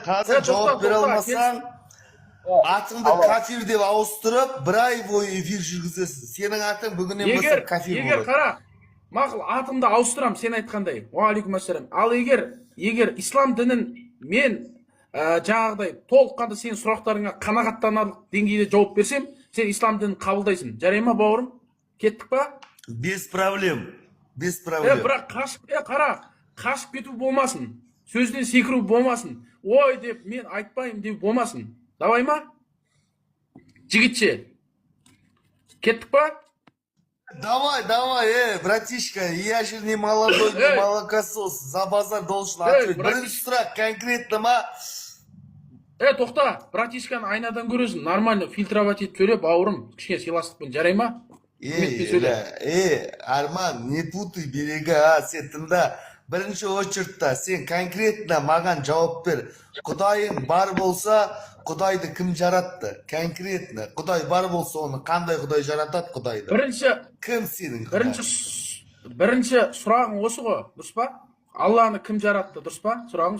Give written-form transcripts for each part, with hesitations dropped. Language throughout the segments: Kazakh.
Қазір жауап бере алмасаң, атыңды кафир деп ауыстырып, бір ай бойы эфир жүргізесің. Сенің атың бүгіннен бастап кафир болады. Егер қара, мақұл, атымды ауыстырам, сен айтқандай. Уағалейкум ассалам. Ал егер ислам дінін мен жаңағыдай толыққанды сенің сұрақтарыңа қанағаттанарлық деңгейде жауап берсем, сен ислам дінін қабылдайсың. Жарай ма, бауырым? Кеттік па? Без проблем. Без проблем. Бірақ қашып кету болмасын. Сөзден секіру болмасын. Ой деп мен айтпайым деп болмасын. Давай ма? Жігітше. Кеттік па? Давай, братишка, я же не молодой, не молокосос, за базар должен ответить. Бірінші сұрақ, конкретно ма? Тоқта, братишканы айнадан көресің, нормально фильтровать етіп сөйле, бауырым, кішкене сыйластықпен, жарай ма? Арман, не путай берега, сен тыңда. Бірінші очередьта сен конкретно маған жауап бер. Құдайың бар болса, Құдайды кім жаратты? Конкретно. Құдай бар болса, оны қандай Құдай жаратады Құдайды? Кім сенің Құдай? Бірінші сұрағың осы ғой, дұрыс па? Алланы кім жаратты, дұрыс па? Сұрағың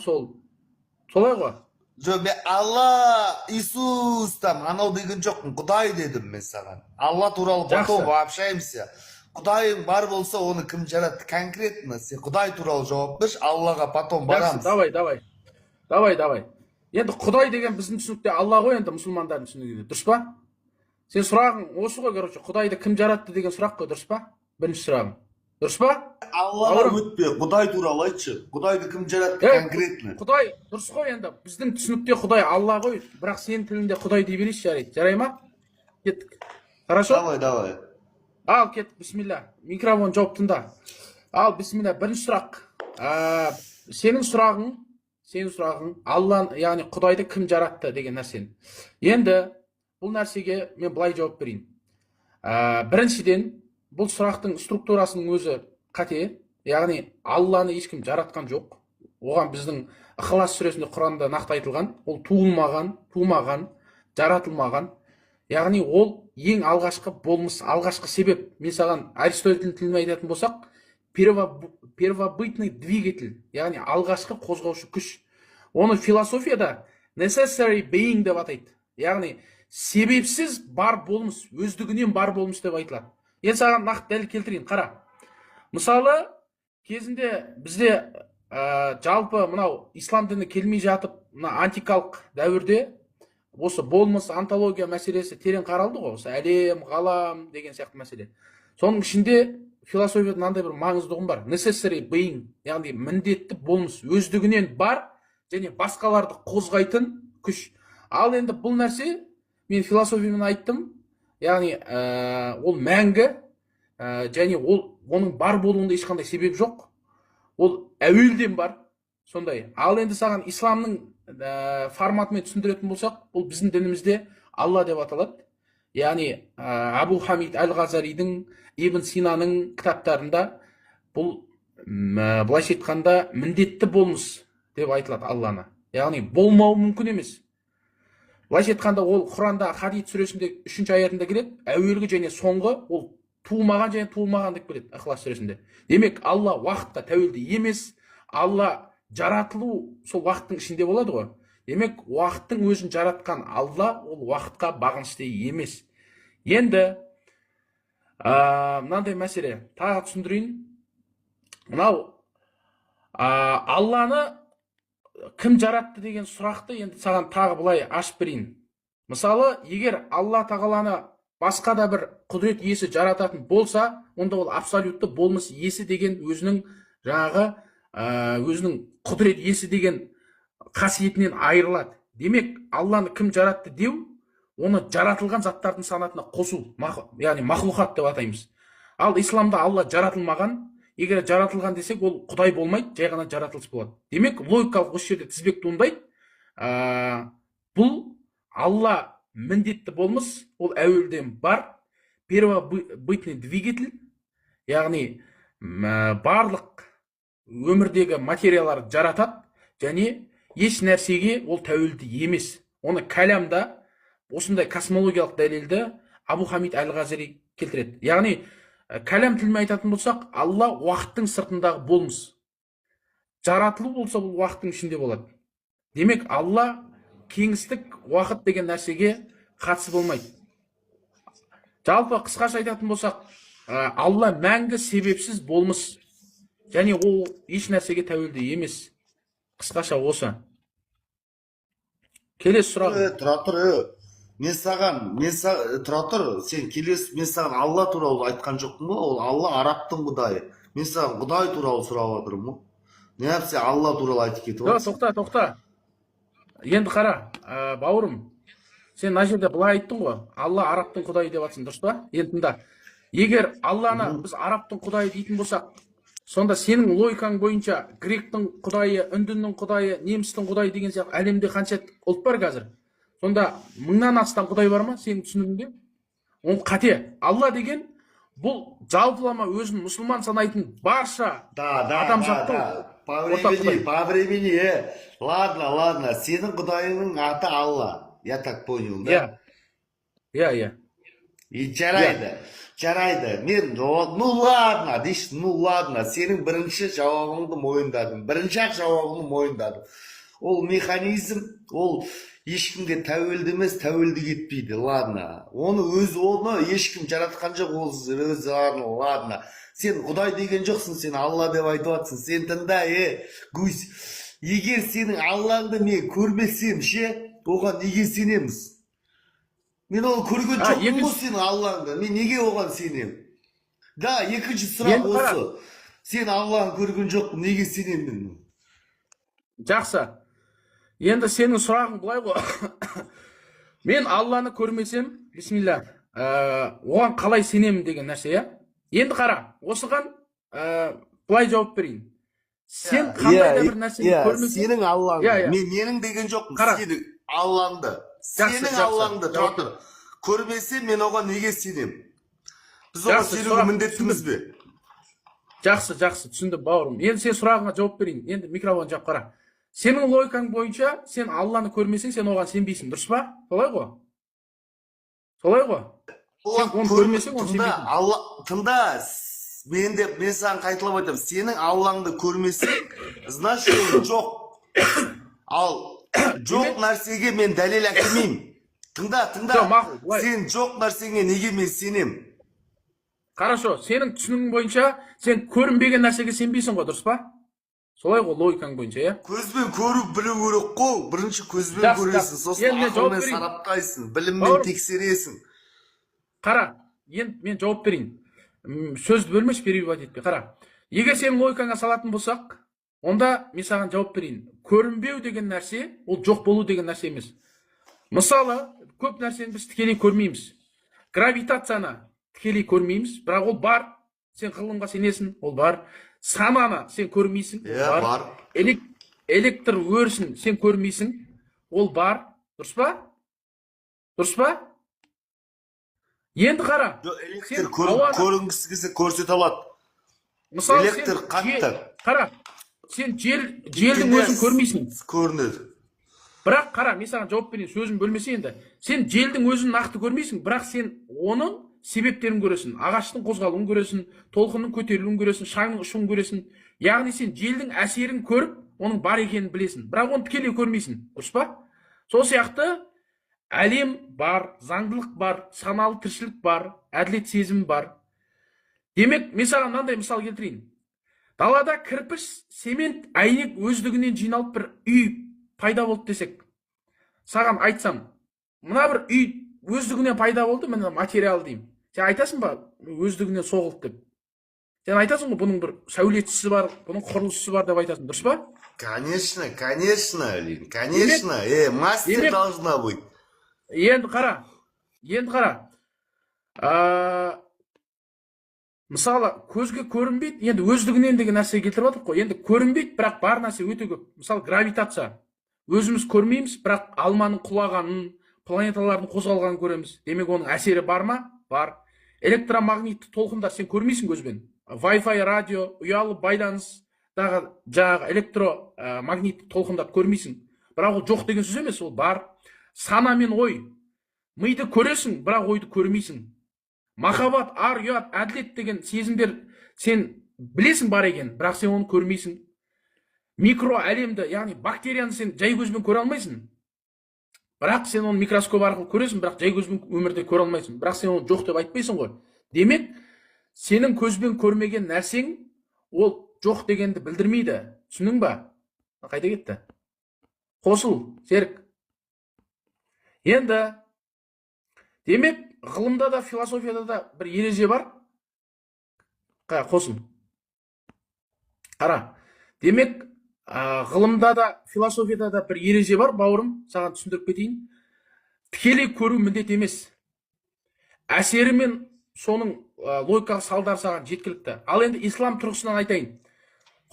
солай ғой. Жоқ, мен Алла, Иисус там, анау деген жоқпын, Құдай дедім мен саған. Алла туралы потом общаемся. Құдайың бар болса, оны кім жаратты? Конкретно сен Құдай туралы жауап берші, Аллаға потом барамыз. Давай. Енді Құдай деген біздің түсінікте Алла ғой, енді мұсылмандардың түсінігінде, дұрыс па? Сен сұрағың осы ғой, короче, Құдайды кім жаратты деген сұрақ қой, дұрыс па? Бірінші сұрағың. Дұрыс па? Аллаға өтпе, Құдай туралы айтшы. Құдайды кім жаратты конкретно? Құдай, дұрыс қой енді. Біздің түсінікте Құдай Алла ғой, бірақ сенің тілінде Құдай дей берейінші, жарайды. Жарай ма? Кеттік. Хорошо? Давай. Ал, кеттік, бисмилля. Микрофон жауап тыңда. Ал, бисмилля, бірінші сұрақ. Сенің сұрағың Алла, яғни Құдайды кім жаратты деген нәрсені. Енді бұл нәрсеге мен былай жауап берейін. Біріншіден, бұл сұрақтың структурасының өзі қате, яғни Алланы ешкім жаратқан жоқ. Оған біздің Ықылас сүресінде Құранда нақты айтылған, ол тумаған, жаратылмаған. Яғни ол ең алғашқы болмыс, алғашқы себеп. Мен саған Аристотельдің тілімен айтатын болсақ, первобытный двигатель, яғни алғашқы қозғаушы күш. Оны философияда necessary being деп атайды. Яғни себепсіз бар болмыс, өздігінен бар болмыс деп айтылады. Енді саған нақты дәлел келтірейін, қара. Мысалы, кезінде бізде жалпы мынау ислам діні келмей жатып, антикалық дәуірде осы болмыс, антология мәселесі терең қаралды ғой, осы әлем, ғалам деген сияқты мәселе. Соның ішінде философияда мынандай бір маңызды ұғым бар. Necessary being, яғни міндетті болмыс, өздігінен бар және басқаларды қозғайтын күш. Ал енді бұл нәрсе, мен философиямен айттым, яғни ол мәңгі, және оның бар болуында ешқандай себеп жоқ. Ол әуелден бар, сондай. Ал енді саған исламның форматымен түсіндіретін болсақ, бұл біздің дінімізде Алла деп аталады. Яғни Абу Хамид Әл-Ғазалидің, Ибн Синаның кітаптарында бұл былайша айтқанда міндетті болмыс деп айтылады Алланы. Яғни болмауы мүмкін емес. Былайша айтқанда ол Құранда Хадид сүресінде 3-ші аятында келеді, әуелгі және соңғы ол туылмаған және туылмаған деп келеді Ықылас сүресінде. Демек, Алла уақытқа тәуелді емес, Алла жаратылу сол уақыттың ішінде болады ғой. Демек, уақыттың өзін жаратқан Алла ол уақытқа бағынышты емес. Енді мынандай мәселе тағы түсіндірейін. Мынау Алланы кім жаратты деген сұрақты енді саған тағы былай ашып берейін. Мысалы, егер Алла тағаланы басқа да бір құдірет иесі жарататын болса, онда ол абсолютті болмыс иесі деген өзінің құдірет иесі деген қасиетінен айырылады. Демек, Алланы кім жаратты деу, оны жаратылған заттардың санатына қосу, яғни мақлұқат деп атаймыз. Ал исламда Алла жаратылмаған, егер жаратылған десек, ол Құдай болмайды, жай ғана жаратылыс болады. Демек, логикалық осы жерде тізбек туындайды. Бұл Алла міндетті болмыс, ол әуелден бар, первобытный двигатель, яғни барлық өмірдегі материяларды жаратады, және еш нәрсеге ол тәуелді емес. Оны кәламда осындай космологиялық дәлелді Абу Хамид Әл-Ғазали келтіреді. Яғни, кәлам тілімен айтатын болсақ, Алла уақыттың сыртындағы болмыс. Жаратылу болса, бұл уақыттың ішінде болады. Демек Алла кеңістік уақыт деген нәрсеге қатысы болмайды. Жалпы қысқаша айтатын болсақ, Алла мәңгі себепсіз болмыс, және ол еш нәрсеге тәуелді емес. Қысқаша осы. Келесі сұрақ. Тұра тұр, тұра тұр, сен келесі, мен саған Алла туралы айтқан жоқпын ба? Ол Алла арабтың құдайы. Мен саған құдай туралы сұрап жатырмын ба? Не сен Алла туралы айтып кетіп отырсың? Тоқта. Енді қара, бауырым, сен мына жерде былай айттың ғой, Алла арабтың құдайы деп жатсың, дұрыс па? Енді тыңда. Егер Алланы біз арабтың құдайы дейтін болсақ, сонда сенің логикаң бойынша гректің құдайы, үндінің құдайы, немістің құдайы деген сияқты әлемде қанша ұлт бар қазір? Сонда 1000-нан астам құдай бар ма сенің түсінігіңде? Ол қате. Алла деген бұл жалпылама өзін мұсылман санайтын барша адамзаттың по времени. Ладно. Сенің құдайының аты Алла. Я так понял, да? Иә. И жарайды. Мен, ну ладно, дейші, сенің бірінші жауабыңды мойындадым. Ол механизм, ол ешкімге тәуелді емес, тәуелді кетпейді, ладно. Оны ешкім жаратқан жоқ, ол өзі, ладно. Сен құдай деген жоқсың, сен Алла деп айтып жатсың. Сен тыңда, гусь. Егер сенің Аллаңды мен көрмесем, оған неге сенеміз? Мен ол көрген жоқпын ғой сенің Аллаңды. Мен неге оған сенем? Да, екінші сұрақ осы. Сен Алланы көрген жоқпын, неге сенем мен? Жақсы. Енді сенің сұрағың былай ғой. Мен Алланы көрмесем, бисмилля, оған қалай сенемін деген нәрсе, Енді қара, осыған былай жауап берейін. Сен қандай да бір нәрсені көрмесең, сенің Аллаңды, менің деген жоқпын, сенің Аллаңды. Сенің Аллаңды, тұр. Көрмесем, мен оған неге сенем? Біз оған сенуге міндеттіміз бе? Жақсы, түсінді бауырым. Енді сен сұрағыңа жауап берейін. Енді микрофон жап қара. Сенің логикаң бойынша, сен Алланы көрмесең, сен оған сенбейсің, дұрыс па? Солай ғой? Сен оны көрмесең, оны сенбейсің. Тыңда, мен саған қайталап айтамын. Сенің Аллаңды көрмесең, значит жоқ. Ал жоқ нәрсеге мен дәлел әкелмеймін. Тыңда. Сен жоқ нәрсеңе неге мен сенем? Хорошо, сенің түсінігің бойынша сен көрінбеген нәрсеге сенбейсің ғой, дұрыс па? Солай ғой, логикаң бойынша, Көзбен көріп білу керек қой. Бірінші көзбен көресің, сосын ақылмен сараптайсың, біліммен тексересің. Қара, енді мен жауап берейін. Сөзді бөлмеш, перебивать етпе. Қара, егер сенің логикаңа салатын болсақ, онда мен саған жауап берейін. Көрінбеу деген нәрсе, ол жоқ болу деген нәрсе емес. Мысалы, көп нәрсені біз тікелей көрмейміз. Гравитацияны тікелей көрмейміз, бірақ ол бар. Сен ғылымға сенесің, ол бар. Сананы сен көрмейсің, ол бар. Электр өрісін сен көрмейсің, ол бар. Дұрыс па? Енді қара. Электр көрінгісі келсе көрсете алады. Электр қатты. Қара, сен желдің өзін көрмейсің. Көрінеді. Бірақ қара, мен саған жауап берейін, сөзін бөлмесе енді. Сен желдің өзін нақты көрмейсің, бірақ сен оның себептерін көресің. Ағаштың қозғалуын көресің, толқынның көтерілуін көресің, шаңның ұшуын көресің. Яғни сен желдің әсерін көріп, оның бар екенін білесің. Бірақ оны тікелей көрмейсің. Дұрыс па? Сол сияқты әлем бар, заңдылық бар, саналы тіршілік бар, әділет сезімі бар. Демек, мен саған мынандай мысал келтірейін. Далада кірпіш, цемент, әйнек өздігінен жиналып бір үй пайда болды десек, саған айтсам, мына бір үй өздігінен пайда болды, мына материал деймін. Сен айтасың ба, өздігінен соғылды деп? Сен айтасың ғой, бұның бір сәулетшісі бар, бұның құрылысшысы бар деп айтасың, дұрыс па? Конечно, Лин, конечно, мастер должна быть. Енді қара. Мысалы, көзге көрінбейді, енді өздігінен деген нәрсе келтіріп жатыр қой. Енді көрінбейді, бірақ бар нәрсе өте көп. Мысалы, гравитация. Өзіміз көрмейміз, бірақ алманың құлағанын, планеталардың қозғалғанын көреміз. Демек, оның әсері бар ма? Бар. Электромагнитті толқындар сен көрмейсің көзбен. Wi-Fi, радио, ұялы байланыстағы жаңағы электромагнитті толқындарды көрмейсің. Бірақ ол жоқ деген сөз емес, ол бар. Сана мен ой. Миды көресің, бірақ ойды көрмейсің. Махаббат, ар, ұят, әділет деген сезімдер сен білесің бар екен, бірақ сен оны көрмейсің. микро әлемді, яғни бактерияны сен жай көзбен көре алмайсың. Бірақ сен оны микроскоп арқылы көресің, бірақ жай көзбен өмірде көре алмайсың. Бірақ сен оны жоқ деп айтпайсың ғой. Демек, сенің көзбен көрмеген нәрсең ол жоқ дегенді білдірмейді. Түсінің ба? Қайда кетті? Қосыл, Серік. Енді, демек, ғылымда да, философияда да бір ереже бар. Қосыл. Қара. Демек, ғылымда да, философияда да бір ереже бар, бауырым, саған түсіндіріп кетейін. Тікелей көру міндет емес. Әсері мен соның логикалық салдары саған жеткілікті. Ал енді ислам тұрғысынан айтайын.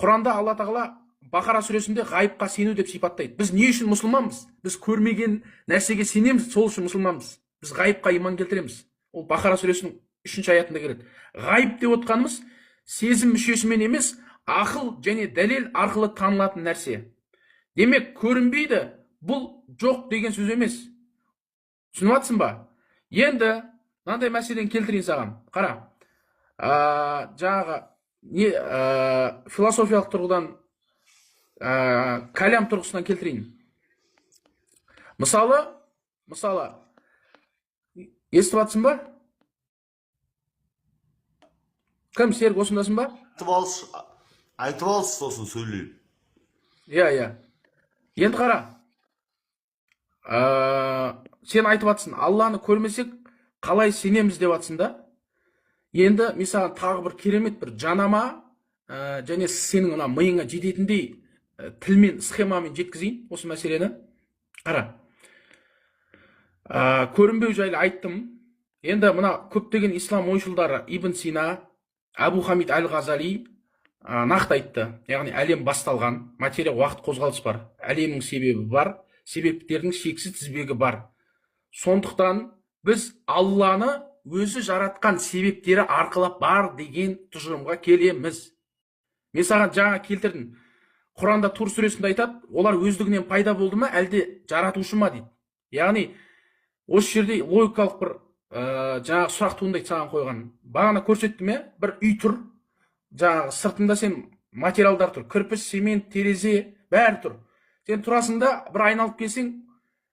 Құранда Алла тағала Бақара сүресінде ғайыпқа сену деп сипаттайды. Біз не үшін мұсылманбыз? Біз көрмеген нәрсеге сенеміз, сол үшін мұсылманбыз. Біз ғайыпқа иман келтіреміз. Ол Бақара сүресінің 3-ші аятында келеді. Ғайып деп отқанымыз сезім мүшесімен емес, ақыл және дәлел арқылы танылатын нәрсе. Демек, көрінбейді, бұл жоқ деген сөз емес. Түсініп жатсың ба? Енді мынандай мәселені келтірейін саған. Қара. Жаңағы философиялық тұрғыдан, кәлям тұрғысынан келтірейін. Мысалы, естіп жатсың ба? Кім, Серік, осындасын ба? Айтып алшы, сосын сөйлейін. Иә. Енді қара. Сен айтып жатсың, Алланы көрмесек, қалай сенеміз деп жатсың да? Енді мен саған тағы бір керемет бір жанама және сенің миыңа жететіндей тілмен, схемамен жеткізейін осы мәселені. Қара. Көрінбеу жайлы айттым. Енді мына көптеген ислам ойшылдары Ибн Сина, Абу Хамид Аль-Ғазали нақты айтты. Яғни әлем басталған, материя уақыт қозғалыс бар. Әлемнің себебі бар, себептердің шексіз тізбегі бар. Сондықтан біз Алланы өзі жаратқан себептері арқылы бар деген тұжырымға келеміз. Мен саған жаңа келтірдім. Құранда Тур сүресінде айтады, олар өздігінен пайда болды ма, әлде жаратушы ма дейді. Яғни, осы жерде логикалық бір жаңағы сұрақ туындайды саған қойған. Бағана көрсеттім, бір үй тұр. Жаңағы сыртында сен материалдар тұр. Кірпіш, цемент, терезе, бәрі тұр. Сен тұрасың да, бір айналып келсең,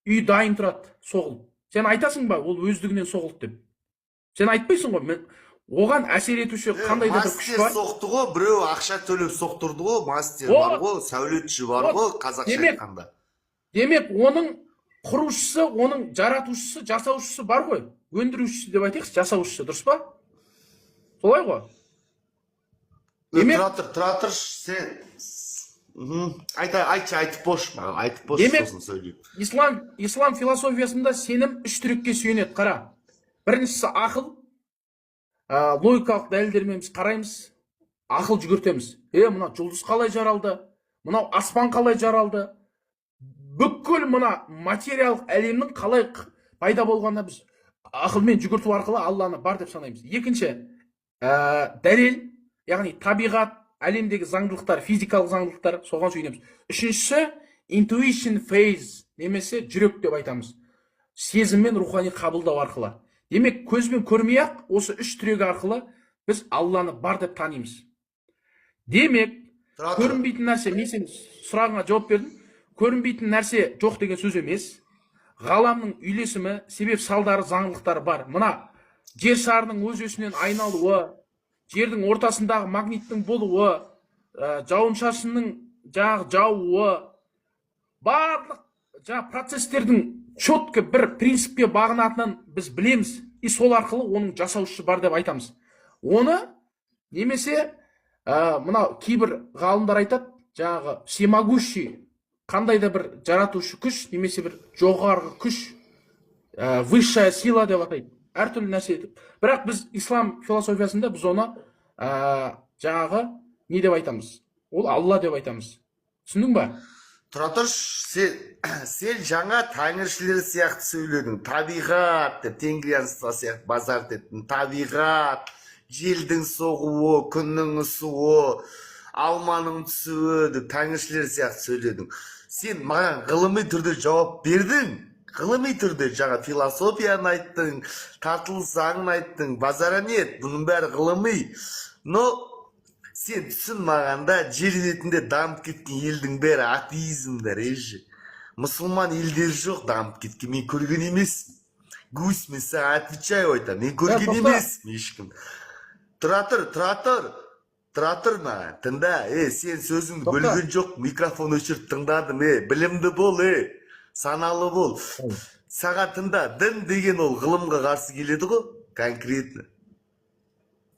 үй дайын тұрады, соғылып. Сен айтасың ба, ол өздігінен соғылды деп? Сен айтпайсың ғой, оған әсер етуші қандай да бір күш бар? Мастер соқты ғой, біреу ақша төлеп соқтырды ғой, мастер бар ғой, сәулетші бар ғой, қазақша айтқанда. Демек, оның құрушысы, оның жаратушысы, жасаушысы бар ғой. Өндірушісі деп айтайықшы, жасаушысы, дұрыс па? Солай ғой. Тұратыр, сен айтып бош, сосын сөйлейіп. Ислам философиясында сенім үш түрекке сүйенеді, қара. Біріншісі ақыл, логикалық дәлелдермен біз қараймыз, ақыл жүгіртеміз. Мына жұлдыз қалай жаралды, мынау аспан қалай жаралды, бүкіл мына материялық әлемнің қалай пайда болғанына біз ақылмен жүгірту арқылы Алланы бар деп санаймыз. Екінші, дәлел, яғни табиғат, әлемдегі заңдылықтар, физикалық заңдылықтар, соған сүйенеміз. Үшіншісі, intuition phase, немесе жүрек деп айтамыз. Сезіммен рухани қабылдау арқылы. Демек, көзбен көрмей-ақ, осы үш түрегі арқылы біз Алланы бар деп танимыз. Демек, көрінбейтін нәрсе, мен сен сұрағыңа жауап бердім. Көрінбейтін нәрсе жоқ деген сөз емес. Ғаламның үйлесімі, себеп салдары, заңдылықтары бар. Мына жер шарының өз өсінен айналуы, жердің ортасындағы магниттің болуы, жауын-шашынның жауы, барлық процестердің четкі бір принципке бағынатынын біз білеміз. И сол арқылы оның жасаушысы бар деп айтамыз. Оны немесе мына кейбір ғалымдар айтады, жаңағы всемогущий, қандай да бір жаратушы күш, немесе бір жоғарғы күш, высшая сила деп атайды. Әртүрлі нәрсе етіп. Бірақ біз ислам философиясында біз оны жаңағы не деп айтамыз? Ол Алла деп айтамыз. Түсіндің ба? Тұра тұршы, сен жаңа тәңіршілер сияқты сөйледің. Табиғат деп, тенгриянство сияқты базар деттің. Табиғат, желдің соғуы, күннің ысуы, алманың түсуі деп тәңіршілер сияқты сөйледің. Сен маған ғылыми түрде жауап бердің. Ғылыми түрде жаңа философияны айттың, тартылыс заңын айттың, базара нет, бұның бәрі ғылыми. Но Сен түсінмағанда жер бетінде дамып кеткен елдің бәрі атеизмдер ежі. Мұсылман елдер жоқ дамып кеткен. Мен көрген емеспін. Гусь, мен саған отвечаю айтамын. Мен көрген тоқта. емеспін ешкім. Тұра тұр маған. Тыңда, сен сөзіңді Тоқта. бөлген жоқ. Микрофон өшіріп тыңдадым, білімді бол, саналы бол. Саған тыңда, дін деген ол ғылымға қарсы келеді ғой, конкретно.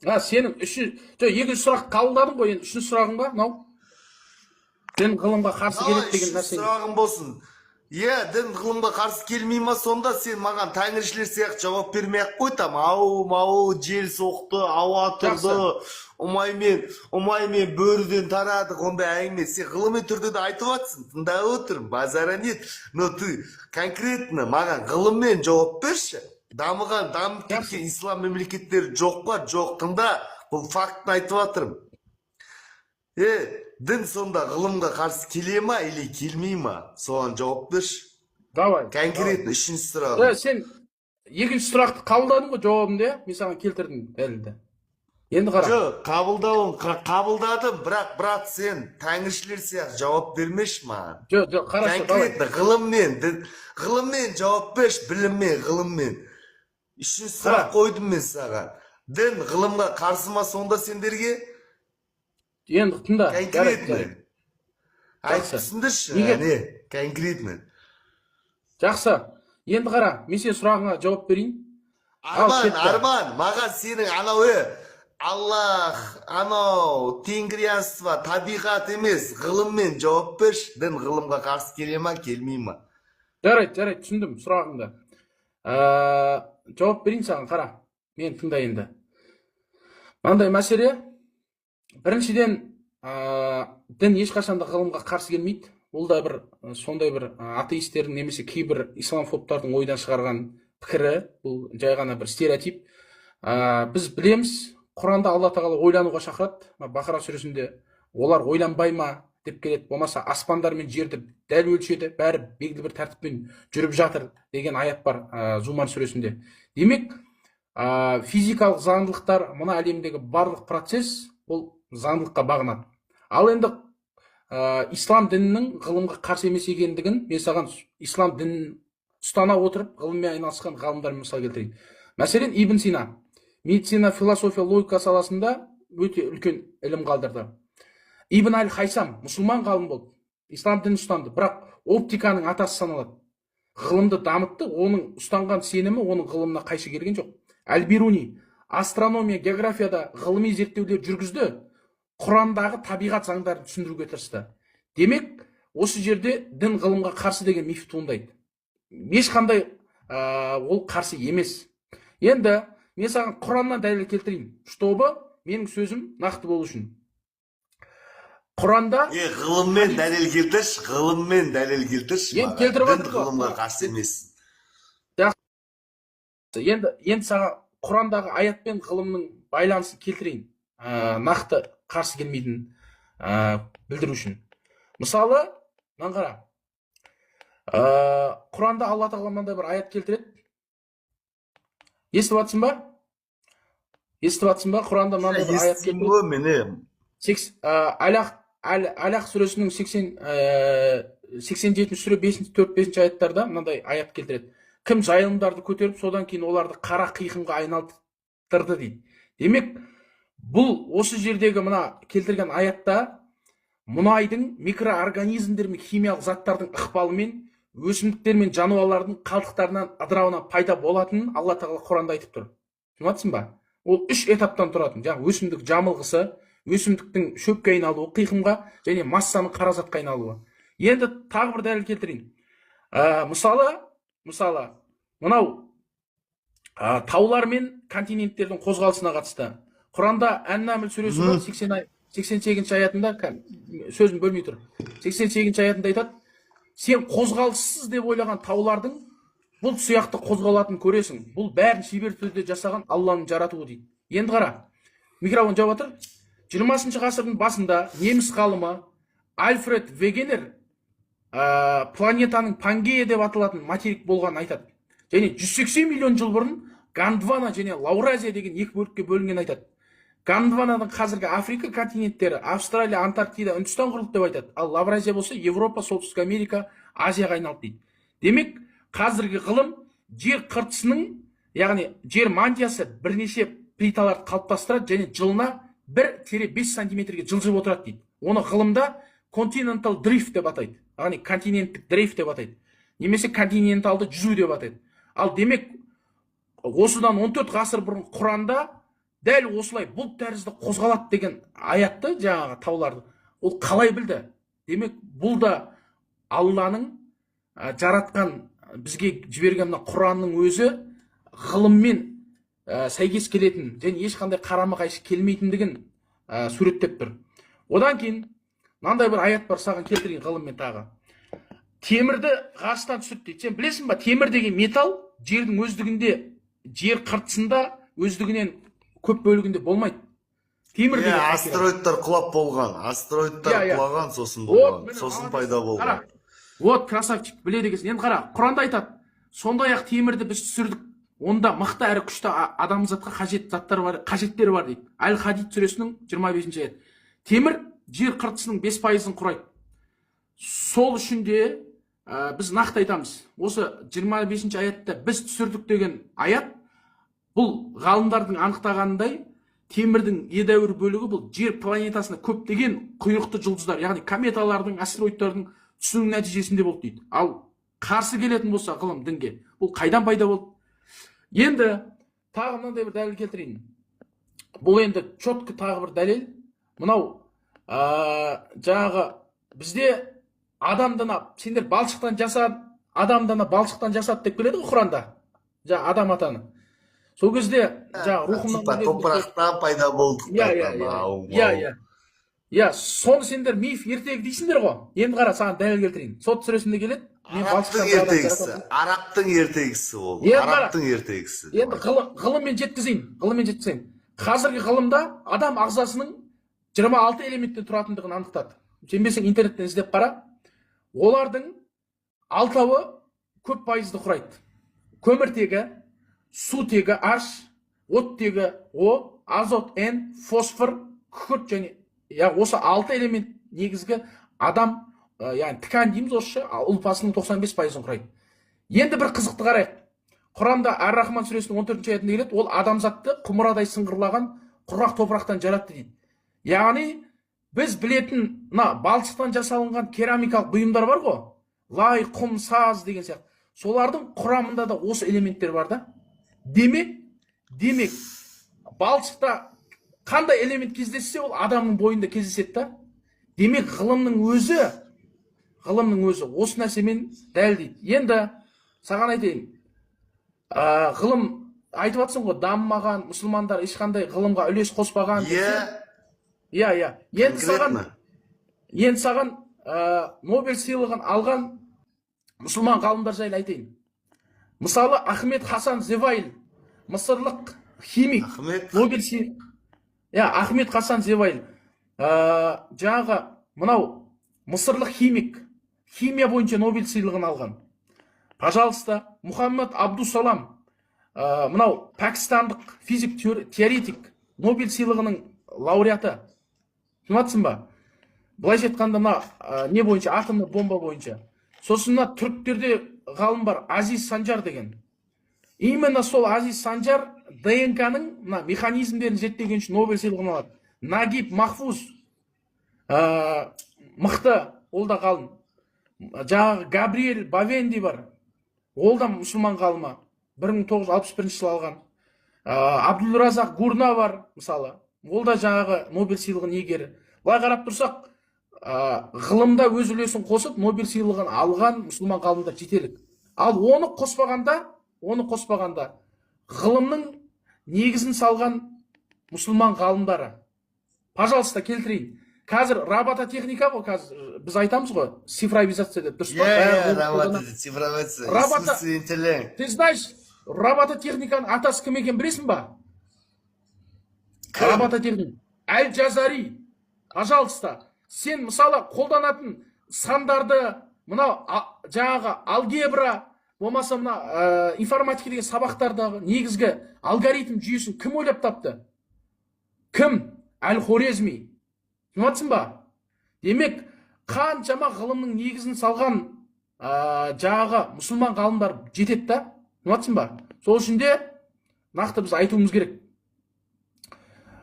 Сенің екінші сұрақ қабылдадың ғой, енді үшінші сұрағың ба, мынау? Дін ғылымға қарсы келеді деген нәрсе. Сұрағым болсын. Дін ғылымға қарсы келмей ма, сонда сен маған тәңіршілер сияқты жауап бермей-ақ қой там. Ау, жел соқты, ауа тұрды, ұмаймен бөріден тарадық, ондай әңгіме. Сен ғылыми түрде де айтып жатсың, тыңдап отырмын, базара нет. Но ты конкретно маған ғылыммен жауап берші. Дамып кеткен ислам мемлекеттері жоқ па? Жоқ, тыңда, бұл фактын айтып жатырмын. Дін сонда ғылымға қарсы келе ма или келмей ма? Соған жауап берші. Давай. Конкретно үшінші сұрағым. Сен екінші сұрақты қабылдадың ғой жауабымды, мен саған келтірдім дәлелді. Енді қара. Жоқ, қабылдадым, бірақ брат, сен тәңіршілер сияқты жауап бермеші маған. Жоқ, қарашы, давай. Конкретно ғылыммен жауап берші, біліммен, ғылыммен. Үшінші сұрақ қойдым мен саған. Дін ғылымға қарсы ма сонда сендерге? Енді тыңда. Конкретно. Айтып түсіндірші, конкретно. Жақсы. Енді қара, мен сен сұрағыңа жауап берейін. Арман, маған сенің Аллах, тенгриянство, табиғат емес, ғылыммен жауап берші. Дін ғылымға қарсы келе ма, келмей ма? Жарайды, түсіндім сұрағыңды. Жауап берейін саған, қара. Мен тыңда енді. Мынандай мәселе, біріншіден, дін ешқашанда ғылымға қарсы келмейді. Ол да сондай бір атеистердің немесе кейбір исламофобтардың ойдан шығарған пікірі, бұл жай ғана бір стереотип. Біз білеміз, Құранда Алла тағала ойлануға шақырады. Бақара сүресінде олар ойланбай ма деп келеді, болмаса аспандар мен жерді дәл өлшеді, бәрі белгілі бір тәртіппен жүріп жатыр деген аят бар Зумар сүресінде. Демек, физикалық заңдылықтар, мына әлемдегі барлық процесс ол заңдылыққа бағынады. Ал енді ислам дінінің ғылымға қарсы емес екендігін мен саған ислам дінін ұстана отырып ғылыммен айналысқан ғалымдармен мысал келтірейін. Мәселен, Ибн Сина медицина, философия, логика саласында өте үлкен ілім қалдырды. Ибн Аль-Хайсам мұсылман ғалым болды, ислам дінін ұстанды, бірақ оптиканың атасы саналады. Ғылымды дамытты, оның ұстанған сенімі оның ғылымына қайшы келген жоқ. Әл-Бируни астрономия, географияда ғылыми зерттеулер жүргізді, Құрандағы табиғат заңдарын түсіндіруге тырысты. Демек, осы жерде дін ғылымға қарсы деген миф туындайды. Ешқандай ол қарсы емес. Енді мен саған Құраннан дәлел келтірейін, чтобы менің сөзім нақты болу үшін. Құранда ғылыммен дәлел келтірші, Енді келтіріп дін ғылымға қарсы емес. Енді саған Құрандағы аят пен ғылымның байланысын келтірейін, нақты қарсы келмейтін білдіру үшін. Мысалы, мынаны қара. Құранда Алла тағала мынандай бір аят келтіреді. Естіп жатсың ба? Құранда мынандай бір аят келтіреді. Алях сүресінің 87 сүре 4-5 аяттарда мынандай аят келтіреді. Кім жайылымдарды көтеріп, содан кейін оларды қара қиқымға айналдырды дейді. Демек, бұл осы жердегі мына келтірген аятта мұнайдың микроорганизмдер мен химиялық заттардың ықпалымен өсімдіктер мен жануарлардың қалдықтарынан ыдырауынан пайда болатынын Алла тағала Құранда айтып тұр. Түсініп ба? Ол 3 этаптан тұратын. Жаңағы өсімдік жамылғысы, өсімдіктің шөпке айналуы, қиқымға және массаның қара затқа айналуы. Енді тағы бір дәлел келтірейін. Мысалы, мынау таулар мен континенттердің қозғалысына қатысты. Құранда Ән-Намл сүресі 88 аятында, сөзін бөлмей тұр, 88 аятында айтады, сен қозғалыссыз деп ойлаған таулардың бұл сияқты қозғалатын көресің. Бұл бәрін шебер түрде жасаған Алланың жаратуы дейді. Енді қара, микрофон жауап отыр. 20 ғасырдың басында неміс ғалымы Альфред Вегенер планетаның Пангея деп аталатын материк болғанын айтады. Және 180 миллион жыл бұрын Гондвана және Лауразия деген екі бөлікке бөлінген айтады. Гондвананың қазіргі Африка континенттері, Австралия, Антарктида, Үндістан құрылды деп айтады. Ал Лавразия болса Европа, Солтүстік Америка, Азияға айналды дейді. Демек, қазіргі ғылым жер қыртысының, яғни жер мантиясы бірнеше плиталарды қалыптастырады және жылына 1-5 сантиметрге жылжып отырады дейді. Оны ғылымда continental drift деп атайды. Яғни континенттік дрейф деп атайды. Немесе континенталды жүзу деп атайды. Ал демек, осыдан 14 ғасыр бұрын Құранда дәл осылай бұлт тәрізді қозғалады деген аятты, жаңағы тауларды, ол қалай білді? Демек, бұл да Алланың жаратқан, бізге жіберген Құранның өзі ғылыммен сәйкес келетін және ешқандай қарама-қайшы келмейтіндігін суреттеп тұр. Одан кейін мынандай бір аят бар, саған келтірейін ғылыммен тағы. Темірді ғарыштан түсірді дейді. Сен білесің ба, темір деген металл жердің өздігінде, жер қыртысында өздігінен көп бөлігінде болмайды. Темір деген астероидтар құлап болған, астероидтар құлаған, сосын болған, сосын пайда болған. Вот, красавчик, біледі екенсің. Енді қара, Құранда айтады, сондай-ақ темірді біз түсірдік. Онда мықты әрі күшті адамзатқа қажеттері бар дейді. Әл-Хадид сүресінің 25-ші аят. Темір жер қыртысының 5%-ын құрайды. Сол үшін де біз нақты айтамыз. Осы 25-ші аятта біз түсірдік деген аят, бұл ғалымдардың анықтағанындай, темірдің едәуір бөлігі бұл жер планетасына көптеген құйрықты жұлдыздар, яғни кометалардың, астероидтардың түсуінің нәтижесінде болды дейді. Ал қарсы келетін болса ғылым дінге, бұл қайдан пайда болды? Енді тағы мынандай бір дәлел келтірейін. Бұл енді четкі тағы бір дәлел. Мынау жаңағы бізде адамдана, сендер балшықтан жасады, адамдана балшықтан жасады деп келеді ғой Құранда. Жаңа адам атаны. Сол кезде жаңа рухымнан топырақтан пайда болдық. Соны сендер миф ертегі дейсіңдер ғой. Енді қара, саған дәлел келтірейін. Сот сүресінде келеді. Арақтың ертегісі ол. Арақтың ертегісі. Енді ғылыммен жеткізейін. Қазіргі ғылымда адам ағзасының 26 элементтен тұратындығын анықтады. Сенбесең интернеттен іздеп қара. Олардың 6-ы көп пайызды құрайды. Көміртегі, сутегі H, оттегі O, азот N, фосфор, күкірт және осы 6 элемент негізгі адам, яғни ткань дейміз осы, ұлпасының 95%-ын құрайды. Енді бір қызықты қарайық. Құранда Ар-Рахман сүресінің 14-ші аятында келеді, ол адамзатты құмырадай сыңғырлаған құрғақ топырақтан жаратты дейді. Яғни біз білетін балшықтан жасалынған керамикалық бұйымдар бар ғой, лай, құм, саз деген сияқты. Солардың құрамында да осы элементтер бар да. Демек, балшықта қандай элемент кездессе, ол адамның бойында кездеседі да. Демек, ғылымның өзі осы нәрсемен дәлелдейді. Енді саған айтайын, ғылым айтып жатсың ғой, дамымаған мұсылмандар ешқандай ғылымға үлес қоспаған. Енді саған Нобель сыйлығын алған мұсылман ғалымдар жайлы айтайын. Мысалы, Ахмед Хасан Зевайл, мысырлық химик, Нобель сыйлығы. Ахмед Хасан Зевайл, жаңағы мынау мысырлық химик, химия бойынша Нобель сыйлығын алған. Пожалуйста, Мухаммад Абдусалам, мынау пәкістандық физик теоретик, Нобель сыйлығының лауреаты. Түсініп ба? Былайша айтқанда не бойынша, атомды бомба бойынша. Сосын түріктерде ғалым бар, Азиз Санжар деген. Именно сол Азиз Санжар ДНК-ның механизмдерін зерттеген үшін Нобель сыйлығын алады. Нагиб Махфуз, мықты, ол да ғалым. Жаңағы Габриэль Бавенди бар, ол да мұсылман ғалымы, 1961 жылы алған. Абдулразақ Гурна бар, мысалы, ол да жаңағы Нобель сыйлығын иегері. Былай қарап тұрсақ, ғылымда өз үлесін қосып, Нобель сыйлығын алған мұсылман ғалымдар жетерлік. Ал оны қоспағанда ғылымның негізін салған мұсылман ғалымдары. Пожалуйста, келтірейін. Қазір робототехника ғой, қазір біз айтамыз ғой, цифровизация деп, дұрыс па? Искусственный интеллект. Ты знаешь, робототехниканың атасы кім екен білесің ба? Робототехник. Әл-Джазари. Пожалуйста, сен мысалы қолданатын сандарды, мынау жаңағы алгебра, болмаса мына информатика деген сабақтардағы негізгі алгоритм жүйесін кім ойлап тапты? Кім? Әл-Хорезми. Түсініп ба? Демек, қаншама ғылымның негізін салған жаңағы мұсылман ғалымдар жетеді да. Түсініп ба? Сол үшін де нақты біз айтуымыз керек.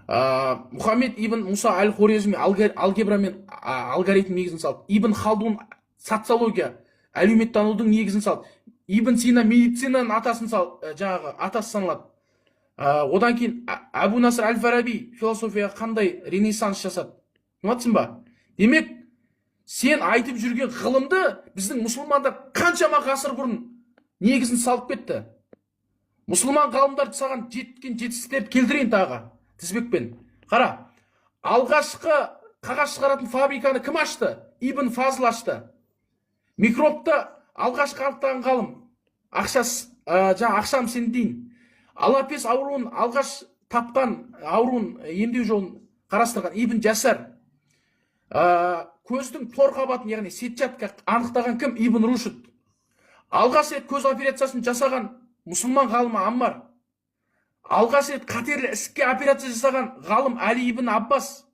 Мұхаммед ибн Муса әл-Хорезми алгебра мен алгоритм негізін салды. Ибн Халдун социология, әлеуметтанудың негізін салды. Ибн Сина медицинаның атасын салды, жаңағы атасы саналады. Одан кейін Әбу Наср әл-Фараби философияға қандай ренессанс жасады. Түсініп ба? Демек, сен айтып жүрген ғылымды біздің мұсылмандар қаншама ғасыр бұрын негізін салып кетті. Мұсылман ғалымдар саған жеткен жетістіктерді келтірейін тағы тізбекпен. Қара, алғашқы қағаз шығаратын фабриканы кім ашты? Ибн Фазл ашты. Микробты алғашқы анықтаған ғалым. Ақшам сен дейін. Алапес ауруын алғаш тапқан ауруын емдеу жолын қарастырған Ибн Жасар. Көздің тор қабатын, яғни сетчатка анықтаған кім? Ибн Рушд. Алғаш рет көз операциясын жасаған мұсылман ғалымы Аммар. Алғаш рет қатерлі ісікке операция жасаған ғалым Әли ибн Аббас.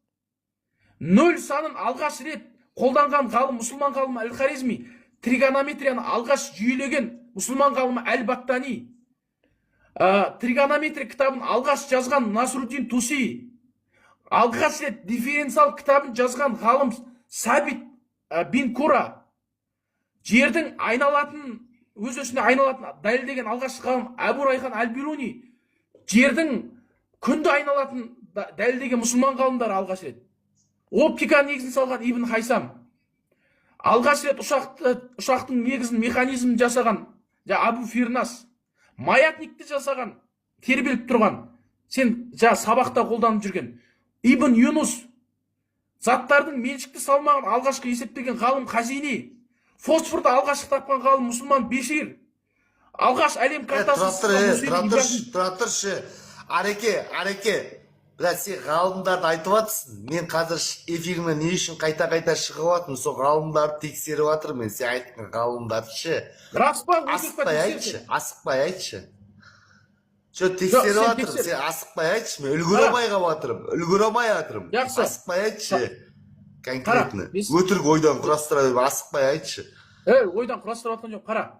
Нөл санын алғаш рет қолданған ғалым мұсылман ғалымы Әл-Хорезми. Тригонометрияны алғаш жүйелеген мұсылман ғалымы Әл-Баттани. Тригонометрия кітабын алғаш жазған Насруддин Туси. Алғаш рет дифференциал кітабын жазған ғалым Сабит бин Кура. Жердің айналатын, өз-өзіне айналатын дәлелдеген алғашқы ғалым Әбу Райхан әл-Бируни. Жердің күнді айналатын дәлелдеген мұсылман ғалымдар алғаш рет. Оптика негізін салған Ибн Хайсам. Алғаш рет ұшақтың негізін механизмін жасаған Абу Фирнас. Маятникті жасаған, тербеліп тұрған, сен сабақта қолданып жүрген Ибн Юнус. Заттардың меншікті салмағын алғашқы есептеген ғалым Хазини. Фосфорды алғашқы тапқан ғалым мұсылман Бешир. Алғаш әлем картасы. Тұратыршы, Ареке, бірақ сен ғалымдарды айтып атсың. Мен қазір эфиріме не үшін қайта-қайта шығып атым, сол ғалымдарды тексеріп атыр мен. Сен айтқан ғалымдарды асықпай айтшы. Тексеріп атыр, сен асықпай айтшы. Мен үлгірамай атырым. Асықпай айтшы. Конкретно. Өтірік ойдан құрастыра беріп, асықпай айтшы. Ойдан құрастырып атқан жоқ, қара.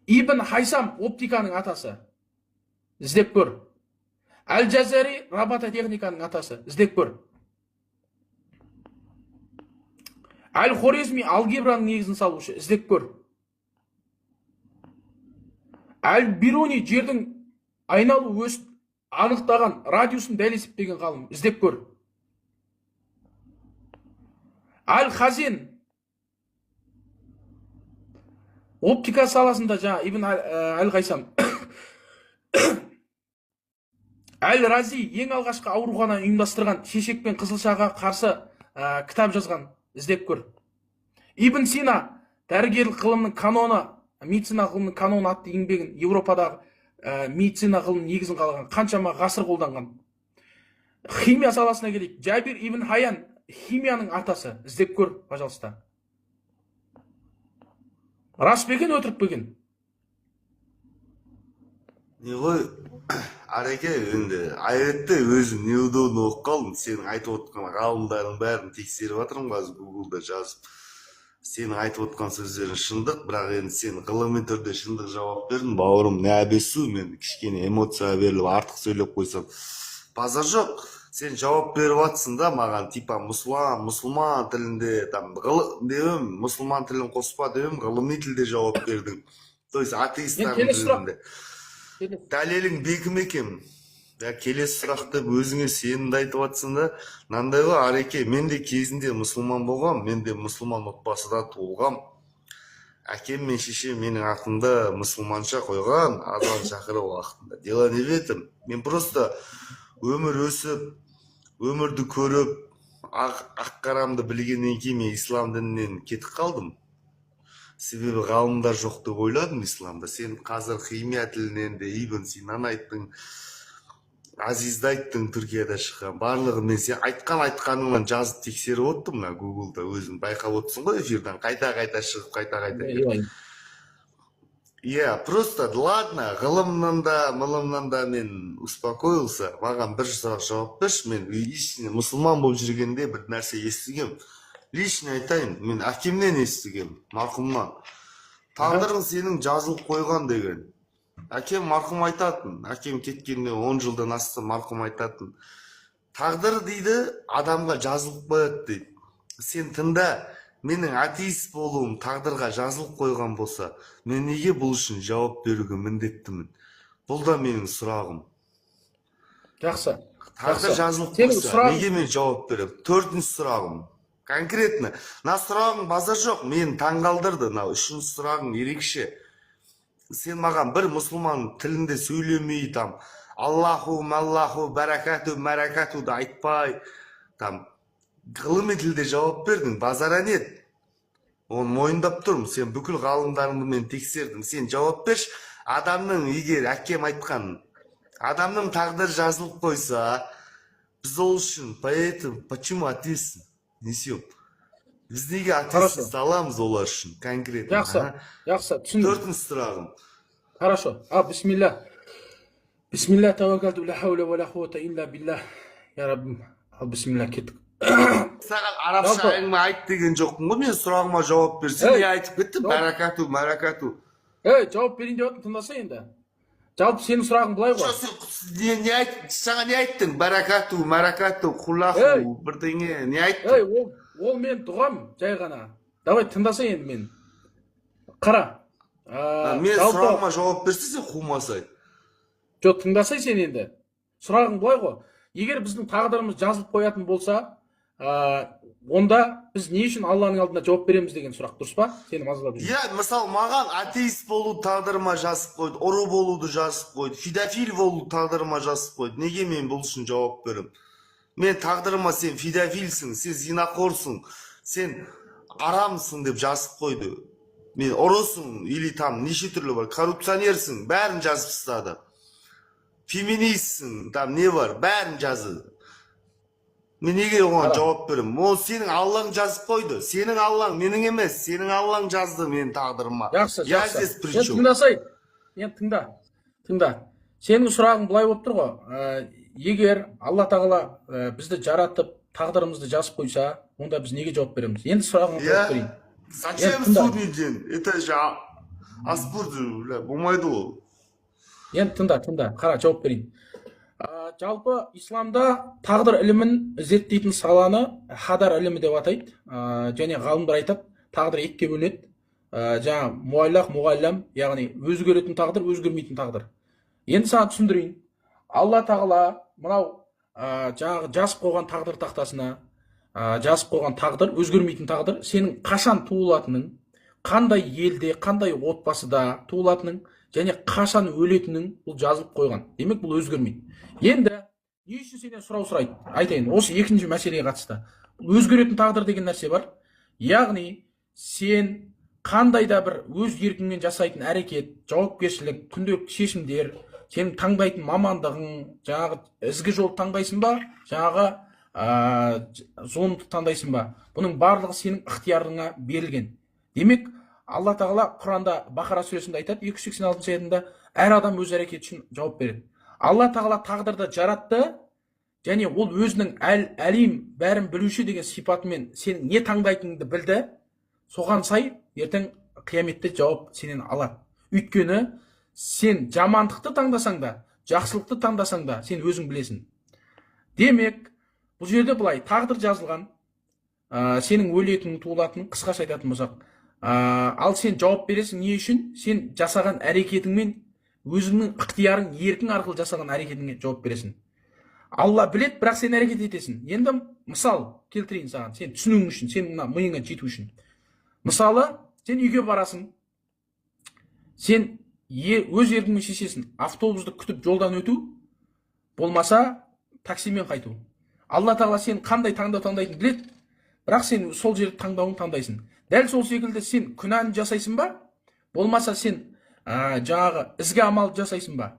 Ибн Хайсам оптиканың атасы. Іздеп көр. Әл-Жазари робототехниканың атасы. Іздеп көр. Әл-Хорезми алгебраның негізін салушы. Іздеп көр. Әл-Бируни жердің айналу өсіп анықтаған радиусын дәл есептеген ғалым. Іздеп көр. Әл-Хазин оптика саласында Ибн Әл-Хайсам. Әл-Рази ең алғашқы аурухананы ұйымдастырған, шешек пен қызылшаға қарсы кітап жазған. Іздеп көр. Ибн Сина дәрігерлік ғылымның каноны, медицина ғылымның каноны атты еңбегін Европадағы медицина ғылымның негізін қалаған қаншама ғасыр қолданған. Химия саласына келейік. Джабир ибн Хайян химияның атасы. Іздеп көр, пожалуйста. Рас бекен, өтірік бекен? Не ғой, Ареке, енді айретті өзім неудобно оқып қалдым. Сенің айтып отқан ғалымдардың бәрін тексеріп жатырмын қазір Google-да жазып. Сенің айтып отқан сөздерің шындық, бірақ енді сен ғылыми түрде шындық жауап бердің. Бауырым, не әбесу, мен кішкене эмоцияға беріліп артық сөйлеп қойсам базар жоқ. Сен жауап беріп жатсың да маған, типа мұсылман тілінде, мұсылман тілін қоспа деп ғылыми тілде жауап бердің. То есть атеисттардың тілінде. Дәлелің бекім екен. Келесі сұрақты өзіңе сенімді айтып жатсың да, мынандай ғой, Ареке, мен де кезінде мұсылман болғам, мен де мұсылман отбасыда туылғам. Әкем мен шешем менің атымда мұсылманша қойған, азан шақырып уақытында. Дело не в этом. Мен просто өмір өсіп, өмірді көріп, ақ-қарамды білгеннен кейін мен ислам дінінен кетіп қалдым. Себебі ғалымдар жоқ деп ойладым исламда. Сен қазір химия тілінен де Ибн Синаны айттың, Азизді айттың, Түркияда шыққан. Барлығын мен сен айтқаныңнан жазып тексеріп оттым мына Google-да, өзің байқап отырсың ғой эфирден. Қайта-қайта шығып, қайта-қайта. Просто ладно, ғылымнан да мен успокоился. Маған бір сұрақ жауап берші. Мен лично мұсылман болып жүргенде бір нәрсе естігем. Лично айтайын, мен әкемнен естігем, марқұмнан. Тағдырың сенің жазылып қойған деген. Әкем марқұм айтатын, әкем кеткенде 10 жылдан асты марқұм айтатын. Тағдыр дейді, адамға жазылып қояды дейді. Сен тыңда, менің атеист болуым тағдырға жазылып қойған болса, мен неге бұл үшін жауап беруге міндеттімін? Бұл да менің сұрағым. Жақсы. Тағдыр жазылып Сенің қойса, сұрағың- неге мен жауап беремін? Төртінші сұрағым. Конкретно. Мына сұрағың базар жоқ, мені таңғалдырды. Мынау үшінші сұрағың ерекше. Сен маған бір мұсылман тілінде сөйлемей, Аллаху, маллаху, баракату, маракатуды айтпай, ғылыми тілде жауап бердің, базара нет. Оны мойындап тұрмын, сен бүкіл ғалымдарыңды мен тексердім. Сен жауап берші, адамның, егер әкем айтқан, адамның тағдыр жазылып қойса, біз ол үшін, поэтому, почему ответственность несем? Біз неге ответственность аламыз олар үшін, конкретно? Жақсы, түсіндім. Төртінші сұрағым. Хорошо. Бисмилля. Бисмилля, таваккалту, ла хауля ва ла куввата илля биллах. Я Раббим. Бисмилля, кеттік. Саған арабша әңгіме айт деген жоқпын ғой, мен сұрағыма жауап берсең, не айтып кеттім? Баракату, маракату. Жауап берейін деп отырмын, тыңдаса енді. Жалпы сенің сұрағың былай ғой. Саған не айттың? Баракату, маракату, құлаху, бірдеңе, не айттың? Ол мен дұғам, жай ғана. Давай тыңдаса енді мен. Қара. Мен сұрағыма жауап берсе, сен қумасай. Жоқ, тыңдасай сен енді. Сұрағың былай ғой. Егер біздің тағдырымыз жазылып қоятын болса, онда біз не үшін Алланың алдында жауап береміз деген сұрақ, дұрыс па? Сені мазалап жүр. Мысалы, маған атеист болу тағдырыма жазып қойды, ұры болуды жазып қойды, фидофил болу тағдырыма жазып қойды. Неге мен бұл үшін жауап берем? Мен тағдырыма сен фидофилсің, сен зинақорсың, сен арамсың деп жазып қойды. Мен ұрысың, или неше түрлі бар, коррупционерсің, бәрін жазып тастады. Феминистсің, не бар, бәрін жазды. Мен неге оған жауап берем? Ол сенің Аллаң жазып қойды. Сенің Аллаң, менің емес, сенің Аллаң жазды мен тағдырыма. Жақсы. Сен тыңдасай. Тыңда. Сенің сұрағың былай болып тұр ғой. Егер Алла тағала бізді жаратып, тағдырымызды жазып қойса, онда біз неге жауап береміз? Енді сұрағыңа жауап берейін. Зачем судить? Это же абсурд, болмайды ол. Енді тыңда, қара, жауап берейін. Жалпы исламда тағдыр ілімін зерттейтін саланы хадар ілімі деп атайды. Және ғалымдар айтады, тағдыр екіге бөлінеді. Жаңа муаллах, муғаллам, яғни өзгеретін тағдыр, өзгермейтін тағдыр. Енді саған түсіндірейін. Алла тағала мынау жаңағы жазып қойған тағдыр тақтасына, жазып қойған тағдыр, өзгермейтін тағдыр, сенің қашан туылатының, қандай елде, қандай отбасыда туылатының, және қашан өлетінің бұл жазылып қойған. Демек, бұл өзгермейді. Енді не үшін сенен сұрау сұрайды? Айтайын, осы екінші мәселеге қатысты. Өзгеретін тағдыр деген нәрсе бар. Яғни, сен қандай да бір өз еркіңмен жасайтын әрекет, жауапкершілік, күнделікті шешімдер, сенің таңдайтын мамандығың, жаңағы ізгі жол таңдайсың ба, жаңағы зұлымдықты таңдайсың ба? Бұның барлығы сенің ықтиярыңа берілген. Демек, Алла тағала Құранда Бақара сүресінде айтады, 286 аятында, әр адам өз әрекеті үшін жауап береді. Алла тағала тағдырды жаратты, және ол өзінің әлим, бәрін білуші деген сипатымен сенің не таңдайтыныңды білді, соған сай ертең қияметте жауап сенен алады. Өйткені сен жамандықты таңдасаң да, жақсылықты таңдасаң да, сен өзің білесің. Демек, бұл жерде былай, тағдыр жазылған, сенің өлетінің, туылатының, қысқаша айтатын болсақ, ал сен жауап бересің не үшін? Сен жасаған әрекетіңмен, өзіңнің ықтиярың, еркің арқылы жасаған әрекетіңе жауап бересің. Алла білет, бірақ сен әрекет етесің. Енді мысал келтірейін саған, сен түсінуің үшін, сен миыңа жету үшін. Мысалы, сен үйге барасың, сен өз еркіңмен шешесің, автобусты күтіп жолдан өту, болмаса таксимен қайту. Алла тағала сен қандай таңдау таңдайтын білет, бірақ сен сол жерді таңдауын таңдайсың. Дәл сол секілді сен күнәні жасайсың ба, болмаса сен жаңағы ізгі амал жасайсың ба,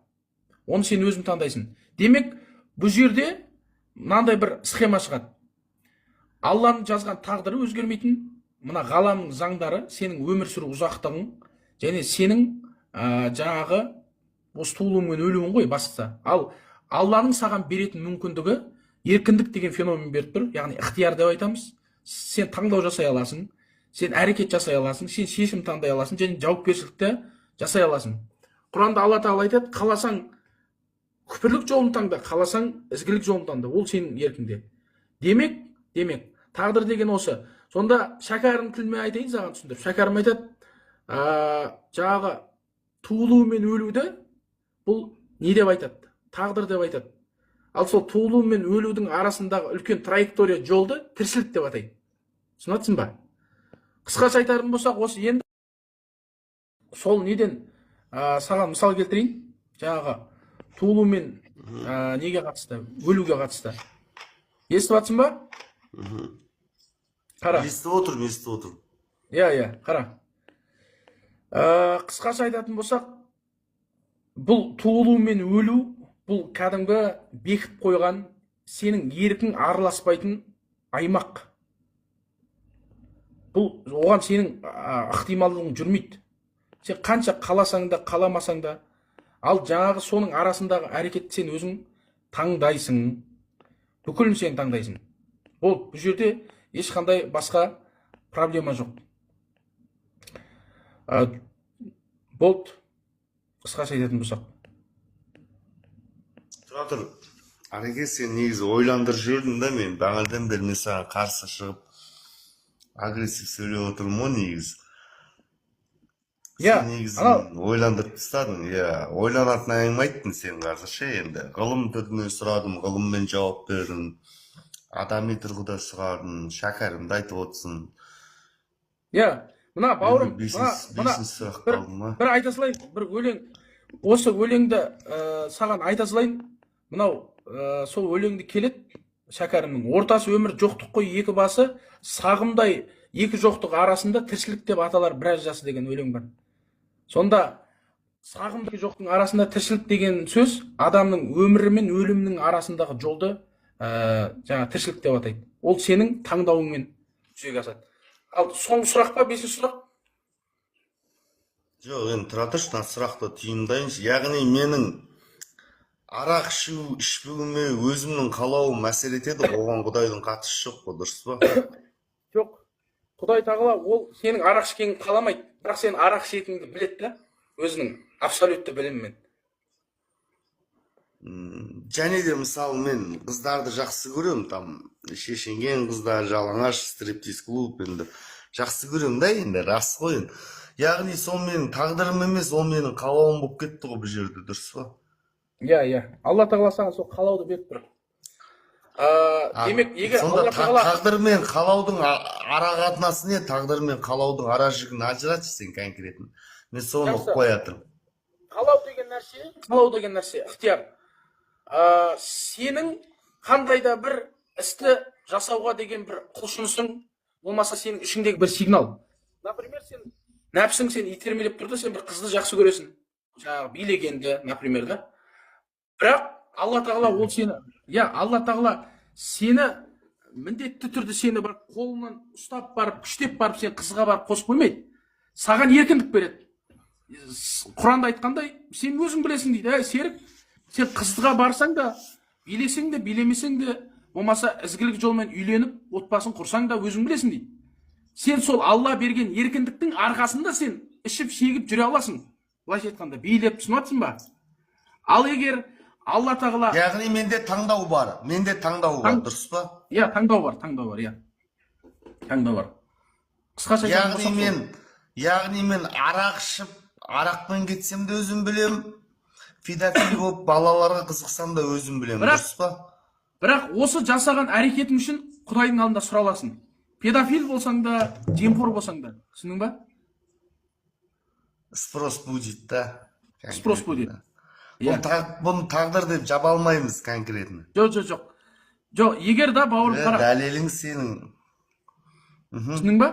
оны сен өзің таңдайсың. Демек, бұл жерде мынандай бір схема шығады. Алланың жазған тағдыры өзгермейтін, мына ғаламның заңдары, сенің өмір сүру ұзақтығың, және сенің жаңағы осы туылуың мен өлуің ғой бастысы. Ал Алланың саған беретін мүмкіндігі еркіндік деген феномен беріп тұр. Яғни ықтияр деп айтамыз. Сен таңдау жасай аласың, сен әрекет жасай аласың, сен шешім таңдай аласың және жауапкершілікті жасай аласың. Құранда Алла тағала айтады, қаласаң күпірлік жолын таңда, қаласаң ізгілік жолын таңда, ол сенің еркіңде. Демек, тағдыр деген осы. Сонда Шәкәрім тілмен айтайын саған түсіндіріп. Шәкәрім айтады, жаңағы туылу мен өлуді бұл не деп айтады? Тағдыр деп айтады. Ал сол туылу мен өлудің арасындағы үлкен траектория жолды тіршілік деп атайды. Түсінесің ба? Қысқаша айтарым болсақ, осы енді сол неден саған мысал келтірейін. Жаңағы туылу мен неге қатысты? Өлуге қатысты. Естіп жатсың ба? Қара. Естіп отырмын. Иә, қара. Қысқаша айтатын болсақ, бұл туылу мен өлу, бұл кәдімгі бекіп қойған, сенің еркің араласпайтын аймақ. Бұл оған сенің ықтималдығың жүрмейді. Сен қанша қаласаң да, қаламасаң да, ал жаңағы соның арасындағы әрекетті сен өзің таңдайсың. Бүкілін сен таңдайсың. Бұл жерде ешқандай басқа проблема жоқ. Болды. Қысқаша айтатын болсақ. Тұра тұр. Ареке, сен негізі ойландырып жүрдің да, мен бағанадан бері мен саған қарсы шығып агрессив сөйлеп отырмын ғой негізі. Сен негізі ойландырып тастадың. Ойланатын айнымайттың сен қарсы енді. Ғылым түріне сұрадым, ғылыммен жауап бердім. Адами тұрғыда сұрадым, Шәкәрімді айтып отырсың. Мына бауырым, бір айта салайын, бір өлең, осы өлеңді саған айта салайын. Мынау сол өлеңді келеді Шәкәрімнің. Ортасы өмір жоқтық қой екі басы, сағымдай екі жоқтық арасында тіршілік деп аталар біраз жасы деген өлең бар. Сонда сағымдай жоқтың арасында тіршілік деген сөз адамның өмірі мен өлімнің арасындағы жолды жаңа тіршілік деп атайды. Ол сенің таңдауыңмен жүзеге асады. Ал соңғы сұрақ па, бесінші сұрақ? Жоқ, енді тұра тұршы, мына сұрақты түйіндайыншы. Яғни менің арақ ішу ішпеуіме өзімнің қалауым әсер етеді, оған Құдайдың қатысы жоқ қой, дұрыс па? Жоқ. Құдай тағала ол сенің арақ ішкенін қаламайды, бірақ сен арақ ішетініңді біледі да, өзінің абсолютті біліммен. Және де мысалы мен қыздарды жақсы көрем, там шешінген қыздар, жалаңаш, стриптиз клуб, енді жақсы көрем да, енді рас қой енді. Яғни сол менің тағдырым емес, ол менің қалауым болып кетті ғой бұл жерде, дұрыс па? Алла тағала саған сол қалауды беріп тұр. Демек, егер Алла тағала тағдыр мен қалаудың ара қатынасы не? Тағдыр мен қалаудың ара жігін ажыратшы сен конкретно. Мен соны ұқпай жатырмын. Қалау деген нәрсе ықтияр. Сенің қандай да бір істі жасауға деген бір құлшынысың болмаса сенің ішіңдегі бір сигнал. Например, сен нәпсің сен итермелеп тұрды, сен бір қызды жақсы көресің. Жаңағы билегенді, например, да. Бірақ Алла тағала ол сені, Алла тағала сені міндетті түрде сені бір қолынан ұстап барып, күштеп барып, сен қызға барып қосып қоймайды. Саған еркіндік береді. Құранда айтқандай, сен өзің білесің дейді, серік, сен қызға барсаң да, билесең де, билемесең де, болмаса ізгілік жолмен үйленіп, отбасын құрсаң да өзің білесің дейді. Сен сол Алла берген еркіндіктің арқасында сен ішіп шегіп жүре аласың. Былайша айтқанда, билеп, түсінесің ба? Ал егер Алла тағала... Яғни менде таңдау бар, дұрыс па? Таңдау бар. Таңдау бар. Қысқаша Яғни мен арақ ішіп, арақпен кетсем де өзім білем, педофил болып балаларға қызықсам да өзім білем, дұрыс па? Бірақ осы жасаған әрекетің үшін Құдайдың алдында сұраласың. Педофил болсаң да, жемқор болсаң да, түсіндің ба? Спрос будет, да? Спрос будет. Бұны тағдыр деп жаба алмаймыз конкретно. Жоқ. Егер да бауырым қара. Дәлелің сенің. Түсіндің ба?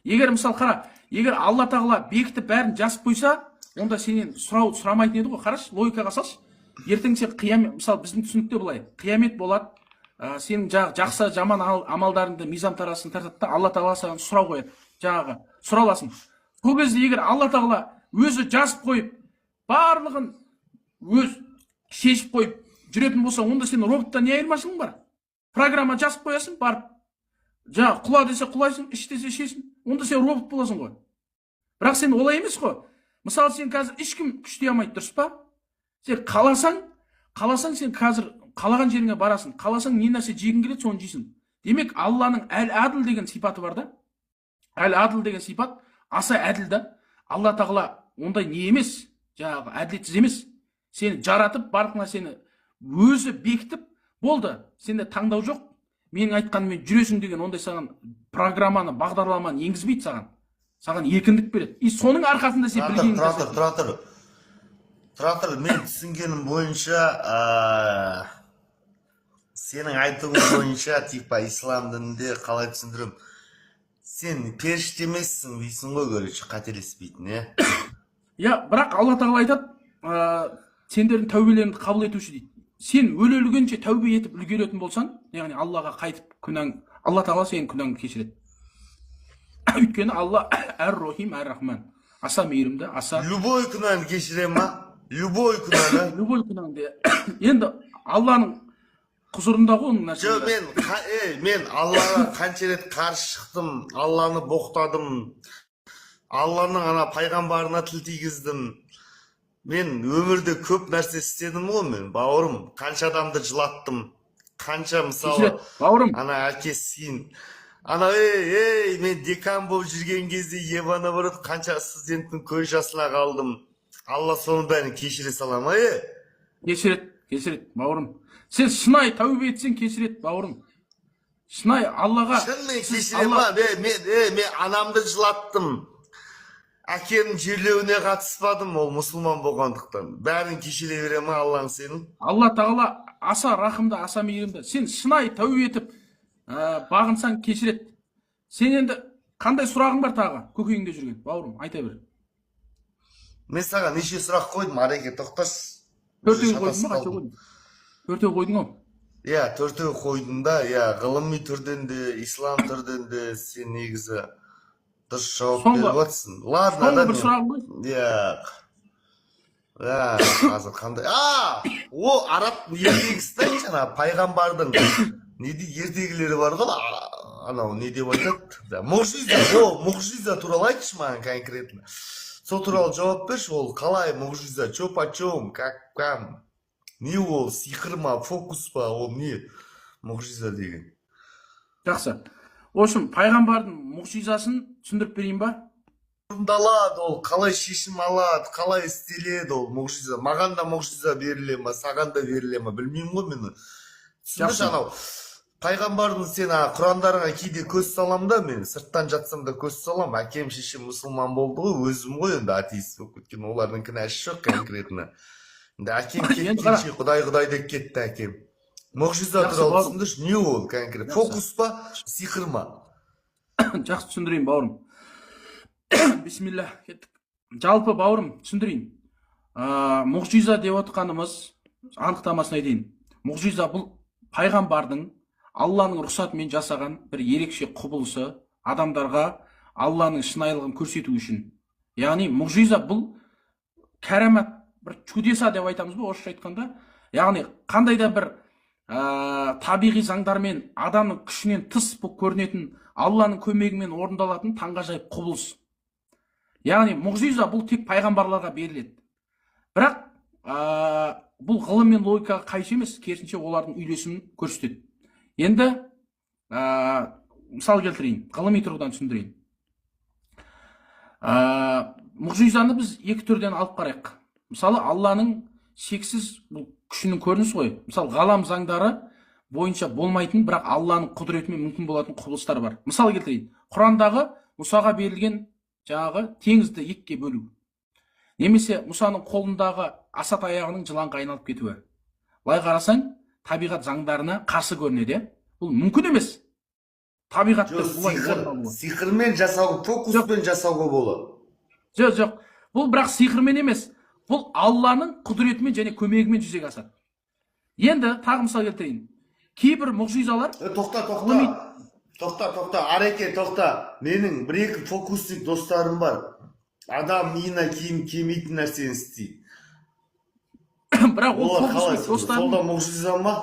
Егер мысал қара, егер Алла тағала бекітіп бәрін жазып қойса, онда сенен сұрамайтын еді ғой. Қарашы, логикаға салшы. Ертең сен қиямет, мысалы біздің түсінікте былай, қиямет болады, сенің жақсы жаман амалдарыңды мизан тарасын тартады да, Алла тағала саған сұрау қояды. Жаңағы сұраласың. Сол кезде егер Алла тағала өзі жазып қойып, барлығын өз шешіп қойып жүретін болса, онда сен роботтан не айырмашылығың бар? Программа жазып қоясың, барып, жаңа құла десе құлайсың, іш десе ішесің, онда сен робот боласың ғой. Бірақ сен олай емес қой. Мысалы, сен қазір ешкім күштей алмайды, дұрыс па? Сен қаласаң сен қазір қалаған жеріңе барасың. Қаласаң не нәрсе жегің келеді, соны жейсің. Демек, Алланың әл-адыл деген сипаты бар да. Әл-адыл деген сипат аса әділ да. Алла тағала ондай не емес, жаңағы әділетсіз емес. Сені жаратып, барлық нәрсені өзі бекітіп, болды. Сенде таңдау жоқ. Менің айтқаныммен жүресің деген ондай саған программаны, бағдарламаны енгізбейді саған. Саған еркіндік береді. И соның арқасында сен білгеніңді жасайсың. Тұра тұр, мен түсінгенім бойынша, сенің айтуың бойынша, типа ислам дінінде қалай түсіндірем, сен періште емессің дейсің ғой, короче, қателеспейтін, иә? Иә, бірақ Алла тағала айтады, сендердің тәубелеріңді қабыл етуші дейді. Сен өле-өлгенше тәубе етіп үлгеретін болсаң, яғни Аллаға қайтып Алла тағала сенің күнәңді кешіреді. Өйткені Алла әр-рахим, әр-рахман. Аса мейірімді, аса... Любой күнәні кешіре ма? Любой күнәні? Любой күнәңді. Енді Алланың құзырындағы оның нәрсе. Жоқ, мен Аллаға қанша рет қарсы шықтым, Алланы боқтадым, Алланың ана пайғамбарына тіл тигіздім. Мен өмірде көп нәрсе істедім ғой, мен бауырым, қанша адамды жылаттым, қанша мысалы ана әкесін, ана мен декан болып жүрген кезде ебана барып қанша студенттің көз жасына қалдым. Алла соның бәрін кешіре сала ма? Кешіреді, бауырым. Сен шынайы тәубе етсең кешіреді, бауырым. Шынайы Аллаға... Шынымен кешіре ма? Мен анамды жылаттым. Әкемнің жерлеуіне қатыспадым, ол мұсылман болғандықтан. Бәрін кешіре бере ма Аллаң сенің? Алла тағала аса рахымды, аса мейірімді. Сен шынайы тәубе етіп, бағынсаң кешіреді. Сен енді қандай сұрағың бар тағы көкейіңде жүрген, бауырым, айта бер. Мен саған неше сұрақ қойдым, Ареке, тоқташ. Төртеу қойдың ба, қанша қойдың? Төртеу қойдың ғой? Иә, төртеу қойдың да, иә, ғылыми түрден де, ислам түрден де сен негізі дұрыс жауап беріп жатсың. Ладно, соңғы бір сұрағым ғой? Иә, қазір қандай... О, араб ертегісі жаңа пайғамбардың ертегілері бар ғой, анау не деп айтады? Мұғжиза туралы айтшы маған конкретно. Сол туралы жауап берші, ол қалай мұғжиза, чё почем, как кам, не ол, сиқыр ма, фокус па, ол не мұғжиза деген? Жақсы. В общем, пайғамбардың мұғжизасын түсіндіріп берейін ба? Орындалады, ол қалай шешім алады, қалай істеледі ол мұғжиза. Маған да мұғжиза беріле ма, саған да беріле ма, білмеймін ғой мені. Түсіндірші анау. Пайғамбардың сен құрандарыңа кейде көз салам да, мен сырттан жатсам да көз салам. Әкем шешем мұсылман болды ғой, өзім ғой енді атеист болып кеткен, олардың кінәсі жоқ конкретно. Енді әкем кеткенше құдай деп кетті әкем. Мұғжиза туралы түсіндірші, не ол конкрет? Фокус па, сиқыр ма? Жақсы түсіндірейін, бауырым. Бисмилля, кеттік. Жалпы, бауырым, түсіндірейін. Мұғжиза деп отқанымыз анықтамасын айтайын. Мұғжиза бұл пайғамбардың Алланың рұқсатымен жасаған бір ерекше құбылысы адамдарға Алланың шынайылығын көрсету үшін. Яғни мұғжиза бұл кәрамат, бір чудеса деп айтамыз ба, орысша айтқанда. Яғни қандай да бір табиғи заңдармен адамның күшінен тыс болып көрінетін Алланың көмегімен орындалатын таңғажайып құбылыс. Яғни мұғжиза бұл тек пайғамбарларға беріледі. Бірақ бұл ғылым мен логикаға қайшы емес, керісінше олардың үйлесімін көрсетеді. Енді мысал келтірейін, ғылыми тұрғыдан түсіндірейін. Мұғжизаны біз екі түрден алып қарайық. Мысалы, Алланың шексіз күшінің көрінісі ғой. Мысалы, ғалам заңдары бойынша болмайтын, бірақ Алланың құдіретімен мүмкін болатын құбылыстар бар. Мысал келтірейін. Құрандағы Мұсаға берілген жаңағы теңізді екіге бөлу. Немесе Мұсаның қолындағы асат аяғының жыланға айналып кетуі. Былай қарасаң, табиғат заңдарына қарсы көрінеді. Бұл мүмкін емес. Табиғатты сиқырмен жасау, фокуспен жасауға болады. Жоқ. Бұл бірақ сиқырмен емес. Бұл Алланың құдіретімен және көмегімен жүзеге асады. Енді тағы мысал келтірейін. Кейбір мұғжизалар... Тоқта, Ареке, тоқта. Менің бір-екі фокустик достарым бар. Адам миына киім кимейтін нәрсені істейді. Бірақ ол Олар қалай фокусник сонда? достарым. Солда мұғжиза ма?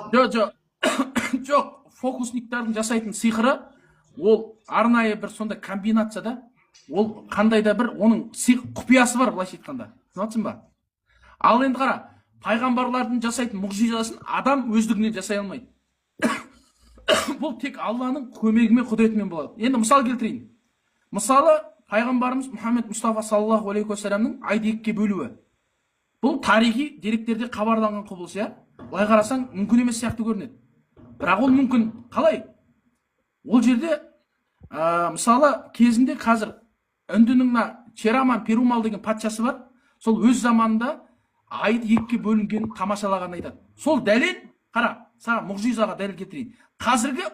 Жоқ, фокусниктардың жасайтын сиқыры ол арнайы бір сондай комбинацияда, ол қандай да бір оның құпиясы бар, былайша айтқанда. Түсініп ба? Ал енді қара, пайғамбарлардың жасайтын мұғжизасын адам өздігінен жасай алмайды. Бұл тек Алланың көмегімен, құдіретімен болады. Енді мысал келтірейін. Мысалы, пайғамбарымыз Мұхаммед Мұстафа саллаллаху алейхи уассаламның айды екіге бөлуі. Бұл тарихи деректерде хабарланған құбылыс, иә? Былай қарасаң, мүмкін емес сияқты көрінеді. Бірақ ол мүмкін. Қалай? Ол жерде мысалы кезінде қазір үндінің Чераман Перумал деген патшасы бар. Сол өз заманында айды екіге бөлінгенін тамашалағанын айтады. Сол дәлел, қара, саған мұғжизаға дәлел келтірейін. Қазіргі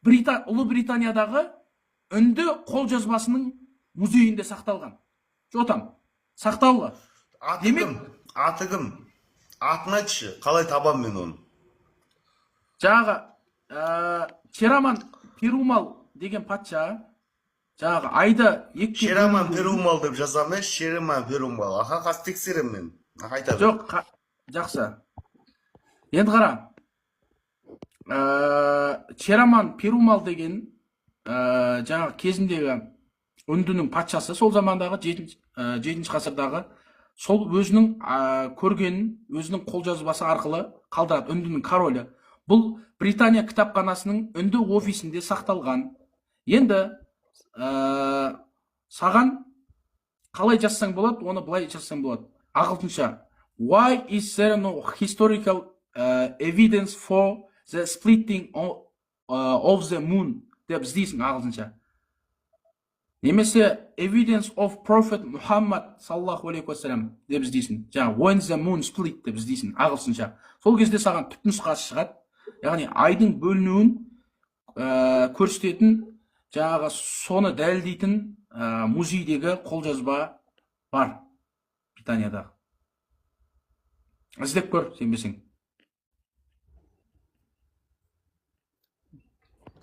Ұлы Британиядағы үнді қолжазбасының музейінде сақталған. Жотам, сақтаулы. Аты кім? Атын айтшы, қалай табам мен оны? Жаңағы Чераман Перумал деген патша, жаңағы айды екіге Шераман Перумал деп жазам, Шераман Перумал. Аха, қас тексерем мен. Айта бер. жоқ, жақсы. Енді қара, Чераман Перумал деген жаңағы кезіндегі үндінің патшасы, сол замандағы 7-ші ғасырдағы, сол өзінің көргенін өзінің қолжазбасы арқылы қалдырады, үндінің королі. Бұл Британия кітапханасының үнді офисінде сақталған. Енді саған қалай жазсаң болады, оны былай жазсаң болады. Ағылшынша. Why is there no historical evidence for the splitting of the moon? Деп іздейсің ағылшынша. Немесе evidence of Prophet Muhammad саллаллаху алейхи уассалам деп іздейсің. Жаңа when the moon split деп іздейсің ағылшынша. Сол кезде саған түпнұсқасы шығады. Яғни айдың бөлінуін көрсететін, жаңағы соны дәлелдейтін музейдегі қолжазба бар Британиядағы. Іздеп көр, сенбесең.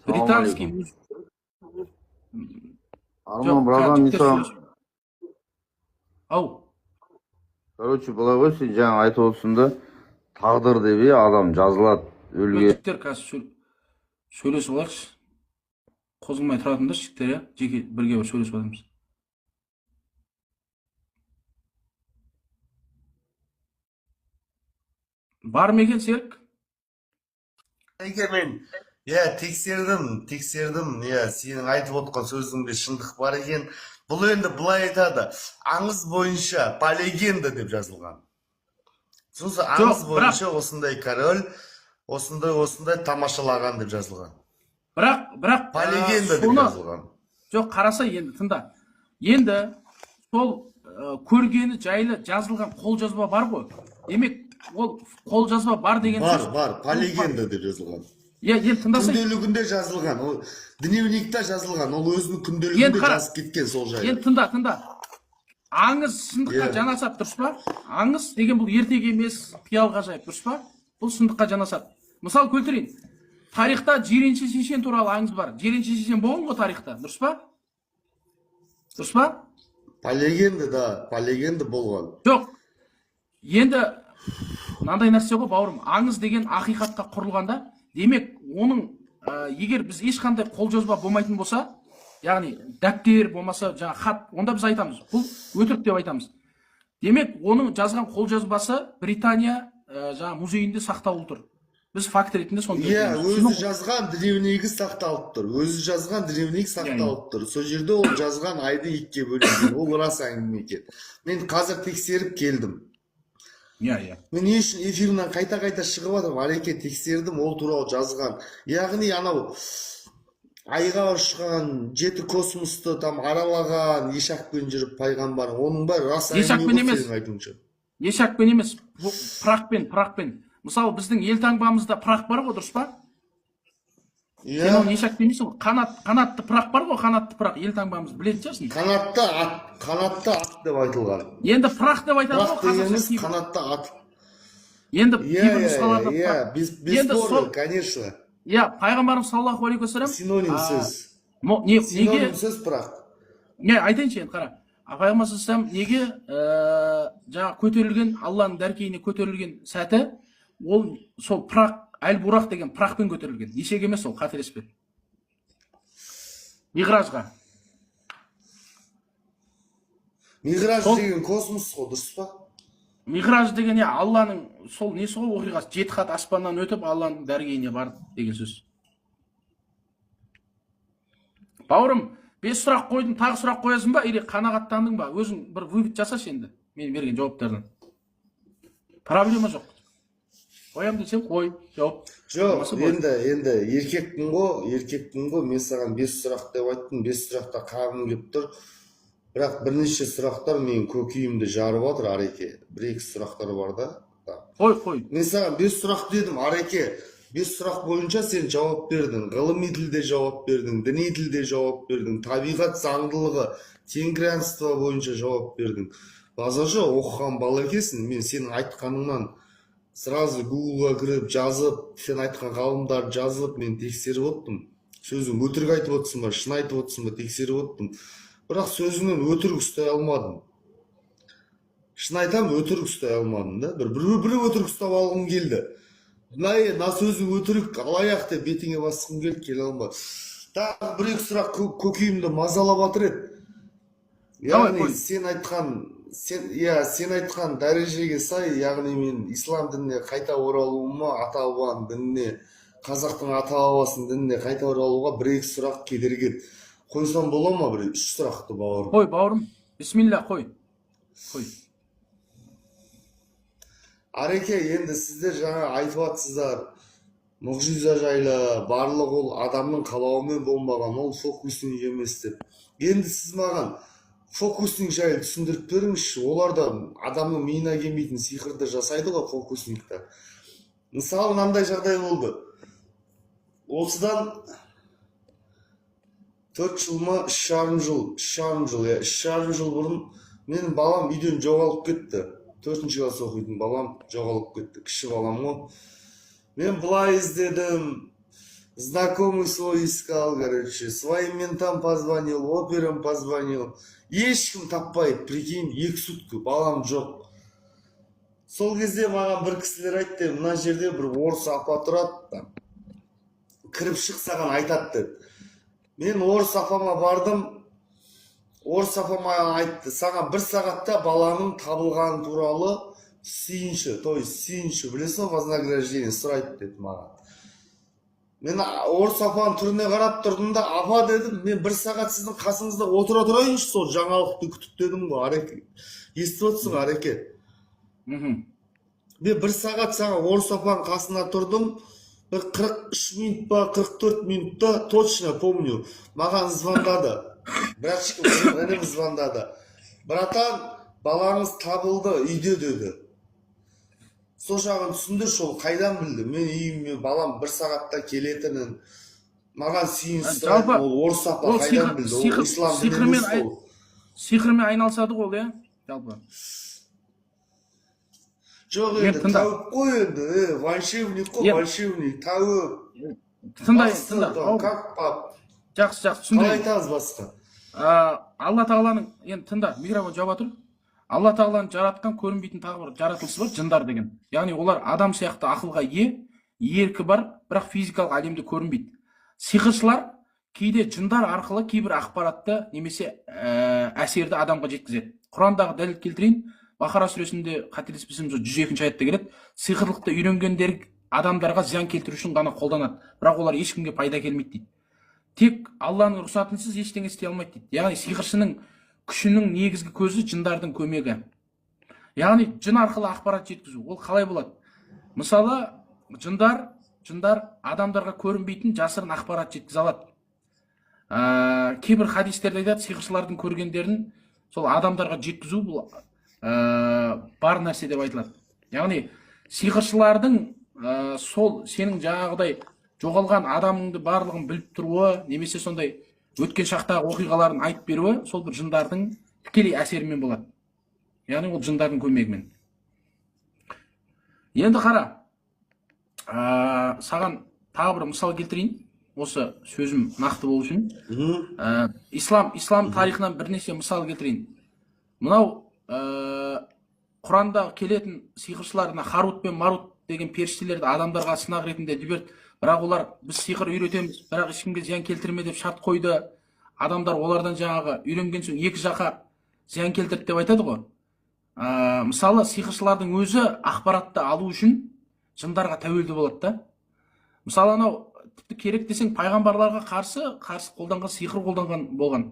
Британский музей. Арман, братан, не сам. Ау. Короче, былай ғой, сен жаңа айтып отырсың да, тағдыр деп адам жазылады өлге. Жігіттер қазір сөйлесіп алайықшы. Қозғалмай тұратындар жігіттер, жеке бірге бір сөйлесіп аламыз. Бар ма екен, Серік? Мен тексердім, сенің айтып отқан сөзіңде шындық бар екен. Бұл енді былай айтады, аңыз бойынша полегенда деп жазылған. Сосын аңыз бойынша осындай король, осындай тамашалаған деп жазылған. Бірақ полегенда деп жазылған. Жоқ, қараса енді, тыңда. Енді сол көргені жайлы жазылған қолжазба бар ғой. Демек, ол қолжазба бар деген сөз. Бар, полегенда деп жазылған. Енді тыңдаса. Күнделігінде жазылған, ол дневникта жазылған, ол өзінің күнделігінде жазып кеткен сол жайлы. Енді тыңда. Аңыз шындыққа жанасады, дұрыс па? Аңыз деген бұл ертегі емес, қиял ғажайып, дұрыс па? Бұл шындыққа жанасады. Мысал келтірейін. Тарихта Жиренше Шешен туралы аңыз бар. Жиренше Шешен болған ғой тарихта, дұрыс па? Дұрыс па? Полегенда болған. Жоқ. Енді мынандай нәрсе ғой, бауырым, аңыз деген ақиқатқа құрылғанда, демек, оның егер біз ешқандай қолжазба болмайтын болса, яғни дәптер болмаса, жаңа хат, онда біз айтамыз, бұл өтірік деп айтамыз. Демек, оның жазған қолжазбасы Британия жаңа музейінде сақтаулы тұр. Біз факт ретінде соны өзі жазған дневнигі сақталып тұр. Сол жерде ол жазған айды екіге бөлінген. Ол рас әңгіме екен. Мен қазір тексеріп келдім. Мен не үшін эфирінен қайта шығып жатырмын, ареке тексердім, ол туралы жазған. Яғни анау айға ұшқан, 7 космосты там аралаған, ешақпен жүріп пайғамбар, оның бәрі рас әңгіме ғой сенің айтуыңша. Ешақпен емес, пырақпен. Мысалы, біздің елтаңбамызда пырақ бар ғой, дұрыс па? Сен оны ешақ демейсің ғой, қанатты пырақ бар ғой, қанатты пырақ, елтаңбамыз білетін шығарсың. Қанатты ат деп айтылған. Енді пырақ деп айтады ғой, қазақша қанатты ат. Енді кейбір нұсқаларда бесспорно, конечно. Пайғамбарымыз саллаллаху алейхи уассалам синоним сөз. Неге? Синоним сөз пырақ. Айтайыншы енді, қара. апайыма сызсам, неге жаңа көтерілген, Алланың дәркейіне көтерілген сәті, ол сол әл-бурақ деген пырақпен көтерілген. Нешеге емес, ол қателеспе. Миғражға. Миғраж деген космос қой, дұрыс па? Миғраж деген Алланың сол несі ғой оқиғасы, 7 қат аспаннан өтіп Алланың дәргейіне барды деген сөз. Бауырым, 5 сұрақ қойдым, тағы сұрақ қоясың ба, или қанағаттандың ба? Өзің бір вывод жасашы енді, мен берген жауаптардан. Проблема жоқ. Қоям десем қой, жауап. Жоқ, енді еркекпін ғой, мен саған 5 сұрақ деп айттым, 5 сұрақта қағым келіп тұр. Бірақ бірнеше сұрақтар менің көкейімді жарып отыр, Ареке. 1-2 сұрақтар бар да. Қой. Мен саған 5 сұрақ дедім, Ареке. 5 сұрақ бойынша сен жауап бердің. Ғылыми тілде жауап бердің, діни тілде жауап бердің, табиғат заңдылығы, тенгрянство бойынша жауап бердің. Базаршы оқыған бала екенсің, мен сенің айтқаныңнан сразу Google-ға кіріп жазып, сен айтқан ғалымдарды жазып, мен тексеріп оттым. Сөзің өтірік айтып отырсың ба, шын айтып отырсың ба, тексеріп оттым. Бірақ сөзіңнен өтірік ұстай алмадым. Шын айтам, өтірік ұстай алмадым да. Бір өтірік ұстап алғым келді. На сөзің өтірік, алаяқ деп бетіңе басқым келді, келе алмады. Тағы 1-2 сұрақ көкейімді мазалап жатыр еді. Яғни сен айтқан дәрежеге сай, яғни мен ислам дініне қайта оралуыма, ата-бабаның дініне, қазақтың ата-бабасының дініне қайта оралуға 1-2 сұрақ кедергі. Қойсам бола ма 3 сұрақты, бауырым? Қой, бауырым. Бисмилля, қой. Ареке, енді сіздер жаңа айтып жатсыздар, мұғжиза жайлы, барлық ол адамның қалауымен болмаған, ол фокусинг емес деп. Енді сіз маған фокусинг жайлы түсіндіріп беріңізші, оларда адамның миына келмейтін сиқырды жасайды ғой фокусингта. Мысалы, мынандай жағдай болды. Осыдан 4 жыл ма, 3,5 жыл бұрын менің балам үйден жоғалып кетті. 4-ші класс оқитын балам жоғалып кетті, кіші балам ғой. Мен былай іздедім, знакомый свой искал, короче, своим ментам позвонил, операм позвонил. Ешкім таппайды, прикинь, 2 сутка балам жоқ. Сол кезде маған бір кісілер айтты, мына жерде бір орыс апа тұрады, кіріп шық саған айтады деді. Мен орыс апама бардым, орыс апама айтты, саған 1 сағатта баланың табылғаны туралы сүйінші, білесің ба, вознаграждение сұрайды деді маған. Мен орыс апаның түріне қарап тұрдым да, апа дедім, мен 1 сағат сіздің қасыңызда отыра тұрайыншы, сол жаңалықты күтіп дедім ғой, Ареке. Естіп отырсың, Ареке? Мен 1 сағат саған орыс апаның қасына тұрдым, 43 минут па, 44 минутта, точно помню, маған звондады. Братчикім, інім звондады. Братан, балаңыз табылды, үйде деді. Сол жағын түсіндірші, ол қайдан білді? Мен үйіме балам 1 сағатта келетінін, маған сүйін сұрайды, ол орыс апа қайдан білді? Ол ислам діні емес ол. Сиқырмен айналысады ғой, жалпы. Жоқ енді, тәуіп қой енді, ваншевник қой, ваншевник, тәуіп. Тыңдай. Как пап? Жақсы, қалай айтамыз басқа? Алла тағаланың, енді тыңда, микрофон жаба тұр. Алла тағаланың жаратқан көрінбейтін тағы бір жаратылысы бар, жындар деген. Яғни олар адам сияқты ақылға еркі бар, бірақ физикалық әлемде көрінбейді. Сиқыршылар кейде жындар арқылы кейбір ақпаратты немесе әсерді адамға жеткізеді. Құрандағы дәлел келтірейін. Бақара сүресінде қателеспесем 102-ші аятта келеді. Сиқырлықты үйренгендер адамдарға зиян келтіру үшін ғана қолданады, бірақ олар ешкімге пайда келмейді дейді. Тек Алланың рұқсатынсыз ештеңе істей алмайды дейді. Яғни сиқыршының күшінің негізгі көзі жындардың көмегі. Яғни жын арқылы ақпарат жеткізу. Ол қалай болады? Мысалы, жындар адамдарға көрінбейтін жасырын ақпарат жеткізе алады. Кейбір хадистерде айтады, сиқыршылардың көргендерін сол адамдарға жеткізу бұл бар нәрсе деп айтылады. Яғни сиқыршылардың сол сенің жаңағыдай жоғалған адамыңды барлығын біліп тұруы, немесе сондай өткен шақтағы оқиғаларын айтып беруі, сол бір жындардың тікелей әсерімен болады. Яғни ол жындардың көмегімен. Енді қара, саған тағы бір мысал келтірейін, осы сөзім нақты болу үшін. Ислам тарихынан бірнеше мысал келтірейін. мынау Құранда келетін сиқыршыларына Харут пен Марут деген періштелерді адамдарға сынақ ретінде жіберді. Бірақ олар біз сиқыр үйретеміз, бірақ ешкімге зиян келтірме деп шарт қойды. Адамдар олардан жаңағы үйренген соң екі жаққа зиян келтірді деп айтады ғой. Мысалы, сиқыршылардың өзі ақпаратты алу үшін жындарға тәуелді болады да. Мысалы, анау тіпті керек десең пайғамбарларға қарсы қолданған сиқыр қолданған болған.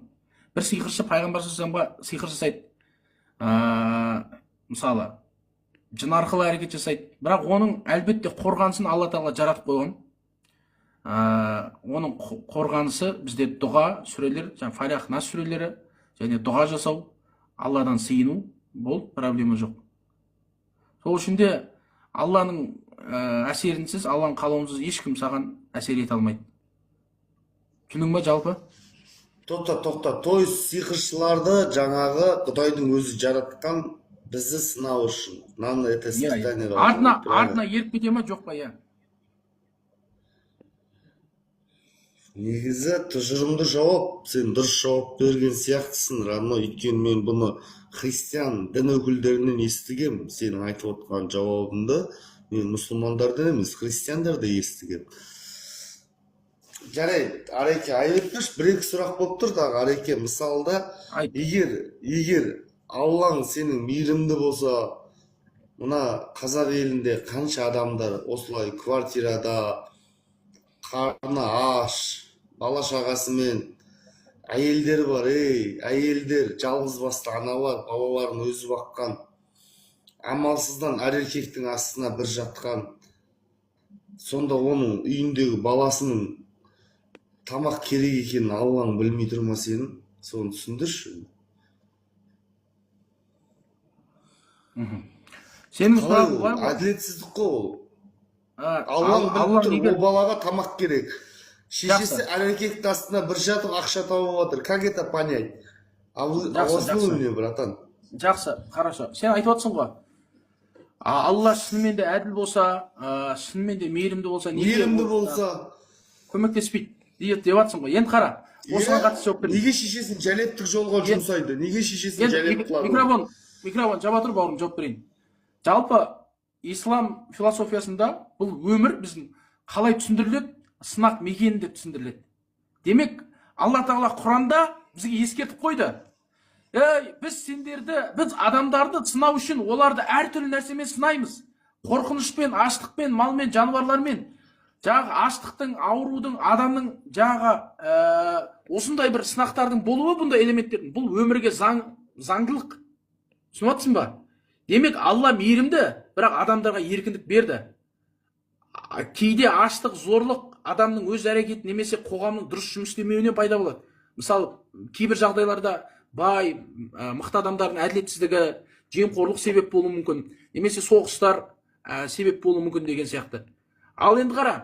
Бір сиқыршы пайғамбар сиқыр жасайды. Мысалы, жын арқылы әрекет жасайды. Бірақ оның әлбетте қорғанысын Алла Тағала жаратып қойған. Оның қорғанысы бізде дұға сүрелер, жаңа Фалақ, Нас сүрелері, және дұға жасау, Алладан сыйыну, бұл проблема жоқ. Сол үшін де Алланың әсерінсіз, Алланың қалауынсыз ешкім саған әсер ете алмайды. Түсінің ба жалпы? Тоқта. Той сиқыршыларды жаңағы Құдайдың өзі жаратқан бізді сынау үшін. Мынаны это испытание. Артына еріп кете ма жоқ па, иә? Негізі тұжырымды жауап, сен дұрыс жауап берген сияқтысың, родной. Өйткені мен бұны христиан дін өкілдерінен естігем. Сенің айтып отқан жауабыңды мен мұсылмандардан емес, христиандарда естігем. Жарайды, Ареке, айып етпеш, бір-екі сұрақ болып тұр дағы, Ареке. Мысалда, егер Аллаң сенің мейірімді болса, мына қазақ елінде қанша адамдар осылай квартирада, қарны аш, бала шағасымен, әйелдер бар, әйелдер, жалғыз басты аналар, балаларын өзі баққан, амалсыздан әр еркектің астына бір жатқан, сонда оның үйіндегі баласының тамақ керек екенін Аллаң білмей тұрма сенің, соны түсіндірші. Сенің сұрағың бар ғой? Әділетсіздік қой ол. Аллаң біліп тұр, ол балаға тамақ керек. Шешесі әр еркектің астына бір жатып ақша тауып отыр. Как это понять? Жақсы, братан. Жақсы, хорошо. Сен айтып отырсың ғой. Алла шынымен де әділ болса, шынымен де мейірімді болса, көмектеспейді деп жатсың ғой. Енді қара, осыған қатысты жауап бер. Неге шешесін жәлептік жолға жұмсайды? Неге шешесін жәлеп қылады? Микрофон жаба тұр, бауырым, жауап берейін. Жалпы ислам философиясында бұл өмір біздің қалай түсіндіріледі? Сынақ мекені деп түсіндіріледі. Демек, Алла Тағала Құранда бізге ескертіп қойды. Біз адамдарды сынау үшін оларды әртүрлі нәрсемен сынаймыз. Қорқынышпен, аштықпен, малмен, жануарлармен. Жаңағы аштықтың, аурудың, адамның жаңағы осындай бір сынақтардың болуы бұндай элементтердің. Бұл өмірге заңдылық. Түсініп отырсың ба? Демек, Алла мейірімді, бірақ адамдарға еркіндік берді. Кейде аштық, зорлық адамның өз әрекеті немесе қоғамның дұрыс жұмыс істемеуінен пайда болады. Мысалы, кейбір жағдайларда бай, мықты адамдардың әділетсіздігі, жемқорлық себеп болуы мүмкін, немесе соғыстар себеп болуы мүмкін деген сияқты. Ал енді қара,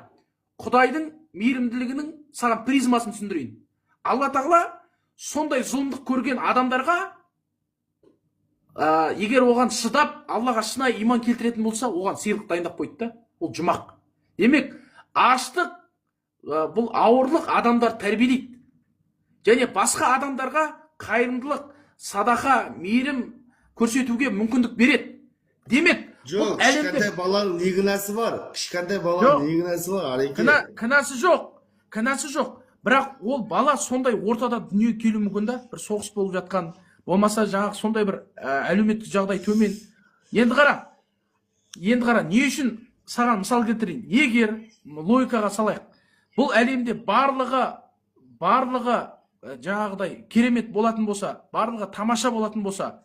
Құдайдың мейірімділігінің саған призмасын түсіндірейін. Алла Тағала сондай зұлымдық көрген адамдарға егер оған шыдап, Аллаға шынайы иман келтіретін болса, оған сыйлық дайындап қойды да. Ол жұмақ. Демек, аштық, бұл ауырлық адамдар тәрбиелейді. Және басқа адамдарға қайырымдылық, садақа, мейірім көрсетуге мүмкіндік береді. Демек, жоқ, кішкентай баланың не күнәсі бар? Кішкентай баланың не күнәсі бар, Ареке? Күнәсі жоқ. Бірақ ол бала сондай ортада дүниеге келу мүмкін да, бір соғыс болып жатқан, болмаса жаңағы сондай бір әлеуметтік жағдай төмен. Енді қара, не үшін саған мысал келтірейін? Егер логикаға салайық, бұл әлемде барлығы жаңағыдай керемет болатын болса, барлығы тамаша болатын болса,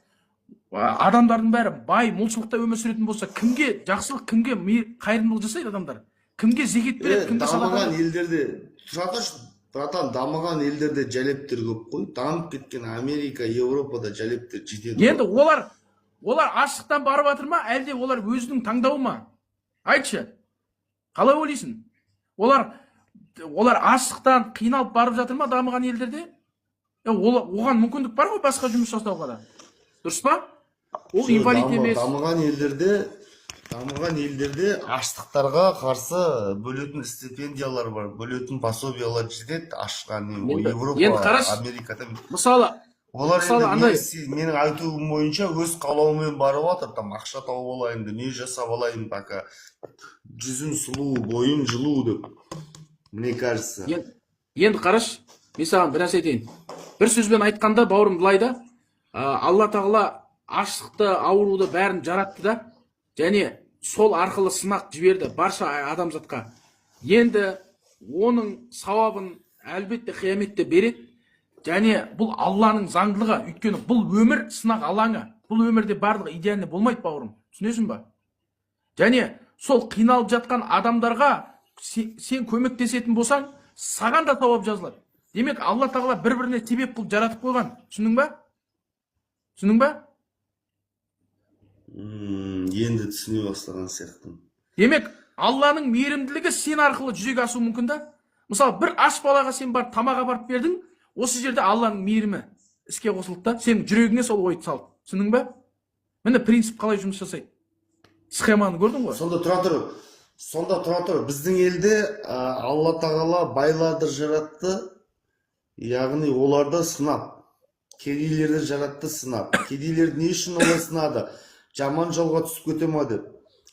адамдардың бәрі бай, молшылықта өмір сүретін болса, кімге жақсылық, кімге қайырымдылық жасайды адамдар? Кімге зекет береді? Дамыған елдерде, братан, дамыған елдерде жәлептер көп қой. Дамып кеткен Америка, Европада жәлептер жетеді. Енді олар аштықтан барып жатыр ма, әлде олар өзінің таңдауы ма? Айтшы. Қалай ойлайсың? Олар аштықтан қиналып барып жатыр ма дамыған елдерде? Оған мүмкіндік бар ғой басқа жұмыс жасауға да. Дұрыс па? Ол инвалид емес. Дамыған елдерде аштықтарға қарсы бөлетін стипендиялар бар, бөлетін пособиялар жетеді ашқан. Европа, Америкада. Мысалы, Олар Мысалы, енді андай менің айтуым бойынша өз қалауымен барып жатыр, там ақша тауып алайын, дүние жасап алайын, пока жүзім сұлу, бойым жылу деп. Мне кажется. енді қараш, мен саған бір нәрсе айтайын. Бір сөзбен айтқанда, бауырым, былай да, Алла тағала аштықты, ауруды бәрін жаратты да, және сол арқылы сынақ жіберді барша адамзатқа. Енді оның сауабын әлбетте қияметте береді. Және бұл Алланың заңдылығы, өйткені бұл өмір сынақ алаңы. Бұл өмірде барлығы идеальный болмайды, бауырым. Түсінесің ба? Және сол қиналып жатқан адамдарға сен көмектесетін болсаң, саған да сауап жазылады. Демек, Алла тағала бір-біріне себеп қылып жаратып қойған. Түсіндің ба? Түсіндің ба? Енді түсіне бастаған сияқтымын. Демек, Алланың мейірімділігі сен арқылы жүзеге асуы мүмкін да. Мысалы, бір аш балаға сен барып тамақ апарып бердің, осы жерде Алланың мейірімі іске қосылды да, сенің жүрегіңе сол ойды салды. Түсіндің ба? Міне принцип қалай жұмыс жасайды. Схеманы көрдің ғой? Сонда тұра тұр. Біздің елде Алла тағала байларды жаратты, яғни оларды сынап. Кедейлерді жаратты сынап. Кедейлерді не үшін олай сынады? Жаман жолға түсіп кете ма деп.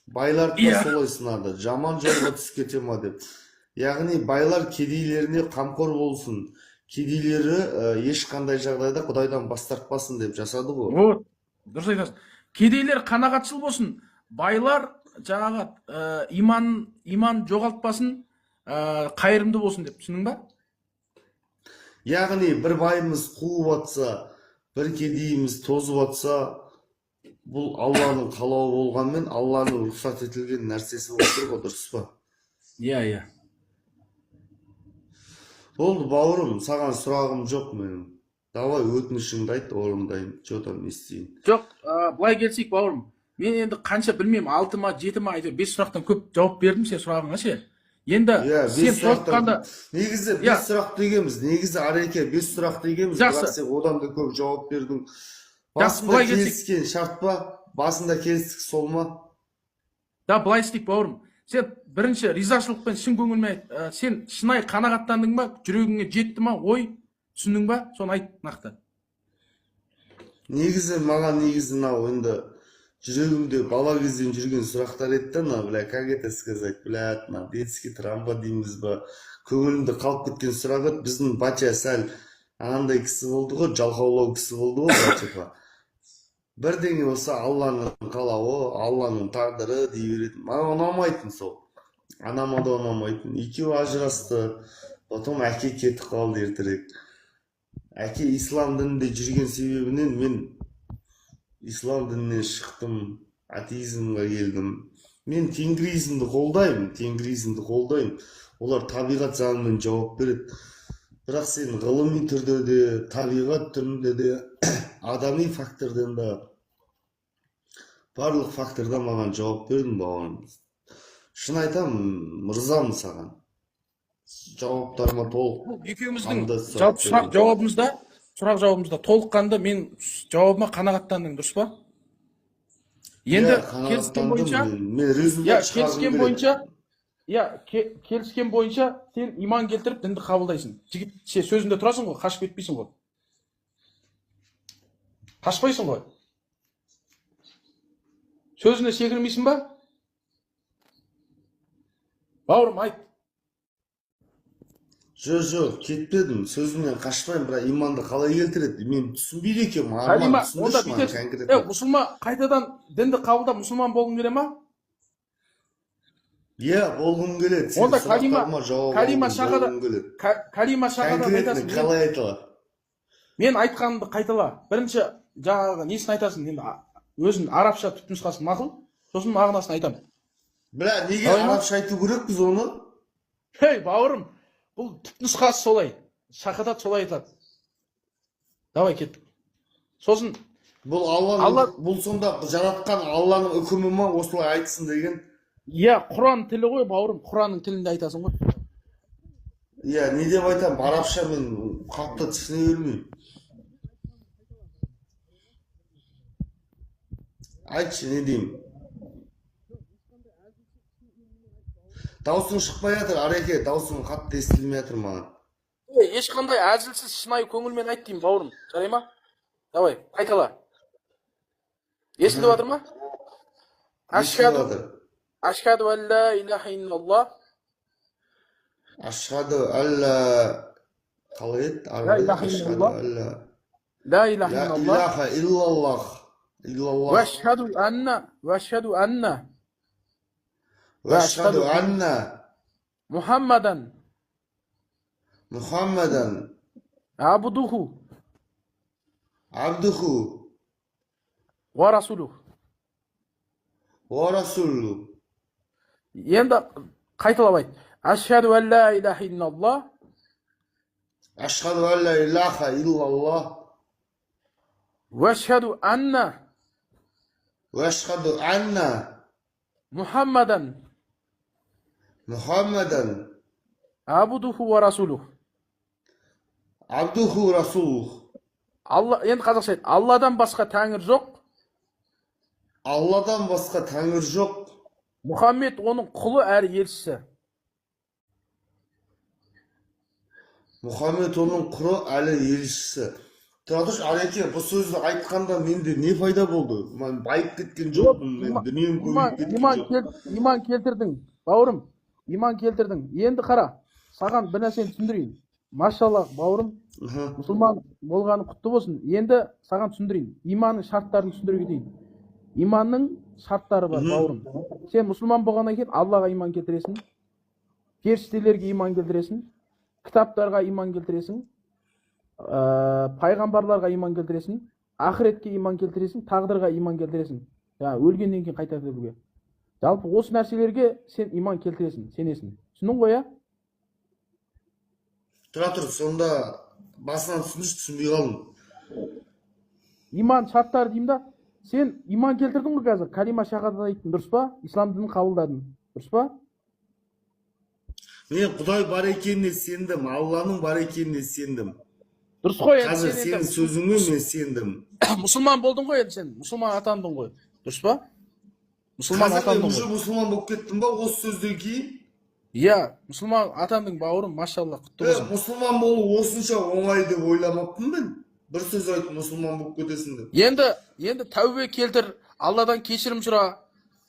Байларды да солай сынады. Жаман жолға түсіп кете ма деп. Яғни байлар кедейлеріне қамқор болсын. Кедейлері ешқандай жағдайда Құдайдан бас тартпасын деп жасады ғой. Вот, дұрыс айтасың. Кедейлер қанағатшыл болсын, байлар жаңағы иман жоғалтпасын, қайырымды болсын деп. Түсіндің ба? Яғни бір байымыз қуып атса, бір кедейіміз тозып атса, бұл Алланың қалауы болғанмен, Алланың рұқсат етілген нәрсесі болып тұр ғой, дұрыс па? Иә. Болды, бауырым, саған сұрағым жоқ менің. Давай өтінішіңді айт, орындайын, что там естейін. Жоқ, былай келсек, бауырым, мен енді қанша білмеймін, 6 ма 7 ма, 5 сұрақтан көп жауап бердім сен сұрағыңа ше. Енді сен толыққанда негізі 5 сұрақ дегенбіз, негізі Ареке 5 сұрақ дегенбіз, бірақ сен одан да көп жауап бердің. Басында келіскен шарт па? Басында келістік сол ма? Да, былай істейік, бауырым. Сен бірінші ризашылықпен шын көңілмен айт. Сен шынайы қанағаттандың ба? Жүрегіңе жетті ма? Ой, түсіндің ба? Соны айт нақты. Негізі маған мынау енді жүрегімде бала кезден жүрген сұрақтар еді да, бля, как это сказать, бля, детский травма дейміз ба, көңілімде қалып кеткен сұрақ еді. Біздің батя сәл андай кісі болды ғой, жалқаулау кісі болды ғой, батя. Бірдеңе болса Алланың қалауы, Алланың тағдыры дей беретін. Маған ұнамайтын сол. Анама да ұнамайтын. Екеуі ажырасты, потом әке кетіп қалды ертерек. Әке ислам дінінде жүрген себебінен мен ислам дінінен шықтым, атеизмға келдім. Мен тенгризмді қолдаймын. Олар табиғат заңымен жауап береді. Бірақ сен ғылыми түрде де, табиғат түрінде де, адами фактордан да, барлық фактордан маған жауап бердің, бауырым. Шын айтам, мырзамын саған. Жауаптарыма толық. Екеуміздің сұрақ жауабымызда толыққанды мен жауабыма қанағаттандың, дұрыс па? Енді келіскен бойынша сен иман келтіріп дінді қабылдайсың. Жігіт, сен сөзінде тұрасың ғой, қашып кетпейсің ғой. Қашпайсың ғой. Сөзіне секірмейсің ба? Бауырым, айт. Жоқ, кетпедім. Сөзімнен қашпаймын, бірақ иманды қалай келтіреді? Мен түсінбейді екенмін. Онда бүйтесің. Мұсылман қайтадан дінді қабылдап мұсылман болғың келе ма? Иә, болғым келеді. Онда калима шахадат айтасың. Қалай айтыла? Мен айтқанымды қайтала. Бірінші жаңағы несін айтасың, енді өзің арабша түпнұсқасын мақұл, сосын мағынасын айтамын. Бля, неге арабша айту керекпіз оны? Хей, бауырым, бұл түпнұсқасы солай. Шахадат солай айтылады. Давай кеттік. Сосын бұл сонда жаратқан Алланың үкімі ма, осылай айтсын деген? Иә, Құран тілі ғой, бауырым, Құранның тілінде айтасың ғой. Иә, не деп айтам, арабша мен қатты түсіне бермеймін. Айтшы, не деймін? Даусың шықпай жатыр, Ареке, даусың қатты естілмей жатыр маған. Ешқандай әзілсіз шынайы көңілмен айт деймін, бауырым. Жарай ма? Давай, қайтала. Естіліп жатыр ма? Ашхаду ан ла илаха илlalloh. Ашхаду алла қалай еді? لا إله إلا الله. لا إله إلا الله. Илаха иллаллах. وأشهد أن محمدا عبده ورسوله. Енді қайталап айт. Ашхаду ан ла илаха илlalloh. Ашхаду алла илаха иллаллах. وأشهد أن محمدا عبده ورسوله. Алла, енді қазақша айт. Алладан басқа тәңір жоқ. Мұхаммед оның құлы әрі елшісі. Тұратыш, Алеке, бұл сөзді айтқанда менде не пайда болды? Мен байып кеткен жоқпын, мен дүнием көбейіп кеткен жоқ. Иман келтірдің, бауырым, иман келтірдің. Енді қара, саған бір нәрсені түсіндірейін. Машаллах, бауырым, мұсылман болғаны құтты болсын. Енді саған түсіндірейін. Иманның шарттарын түсіндіре кетейін. Иманның шарттары бар, бауырым. Сен мұсылман болғаннан кейін Аллаға иман келтіресің, періштелерге иман келтіресің, кітаптарға иман келтіресің, пайғамбарларға иман келтіресің, ақыретке иман келтіресің, тағдырға иман келтіресің. Өлгеннен кейін қайта тірілуге. Жалпы осы нәрселерге сен иман келтіресің, сенесің. Түсіндің ғой, а? Тұра тұр, сонда басынан түсінбей қалдым. Иман шарттары деймін да. Сен иман келтірдің ғой қазір, калима шахадат айттың, дұрыс па? Ислам дінін қабылдадың, дұрыс па? Мен Құдай бар екеніне сендім, Алланың бар екеніне сендім. Дұрыс қой, қазір сенің сөзіңе мен сендім. Мұсылман болдың ғой, енді сен мұсылман атандың ғой, дұрыс па? Қазір мен уже мұсылман болып кеттім ба осы сөзден кейін? Иә, мұсылман атандың, бауырым, машалла, құтты болсын. Мұсылман болу осынша оңай деп ойламаппын мен. Бір сөз айтып мұсылман болып кетесің деп. Енді тәубе келтір, Алладан кешірім сұра,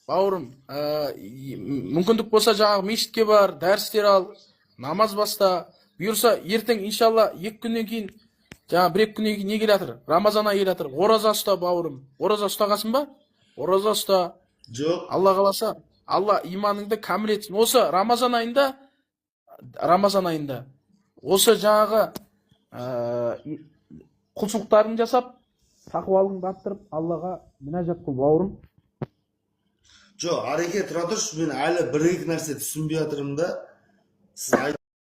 бауырым. Мүмкіндік болса жаңағы мешітке бар, дәрістер ал, намаз баста. Бұйырса ертең иншалла 2 күннен кейін, жаңа 1-2 күннен кейін не келатыр? Рамазан айы келатыр. Ораза ұста, бауырым. Ораза ұстағасың ба? Ораза ұста. Жоқ. Алла қаласа, Алла иманыңды кәміл етсін. Осы Рамазан айында осы жаңағы құлшылықтарын жасап, тақуалығыңды арттырып, Аллаға мінәжат қыл, бауырым. Жоқ, Ареке, тұра тұршы, мен әлі 1-2 нәрсе түсінбей жатырмын да. Сіз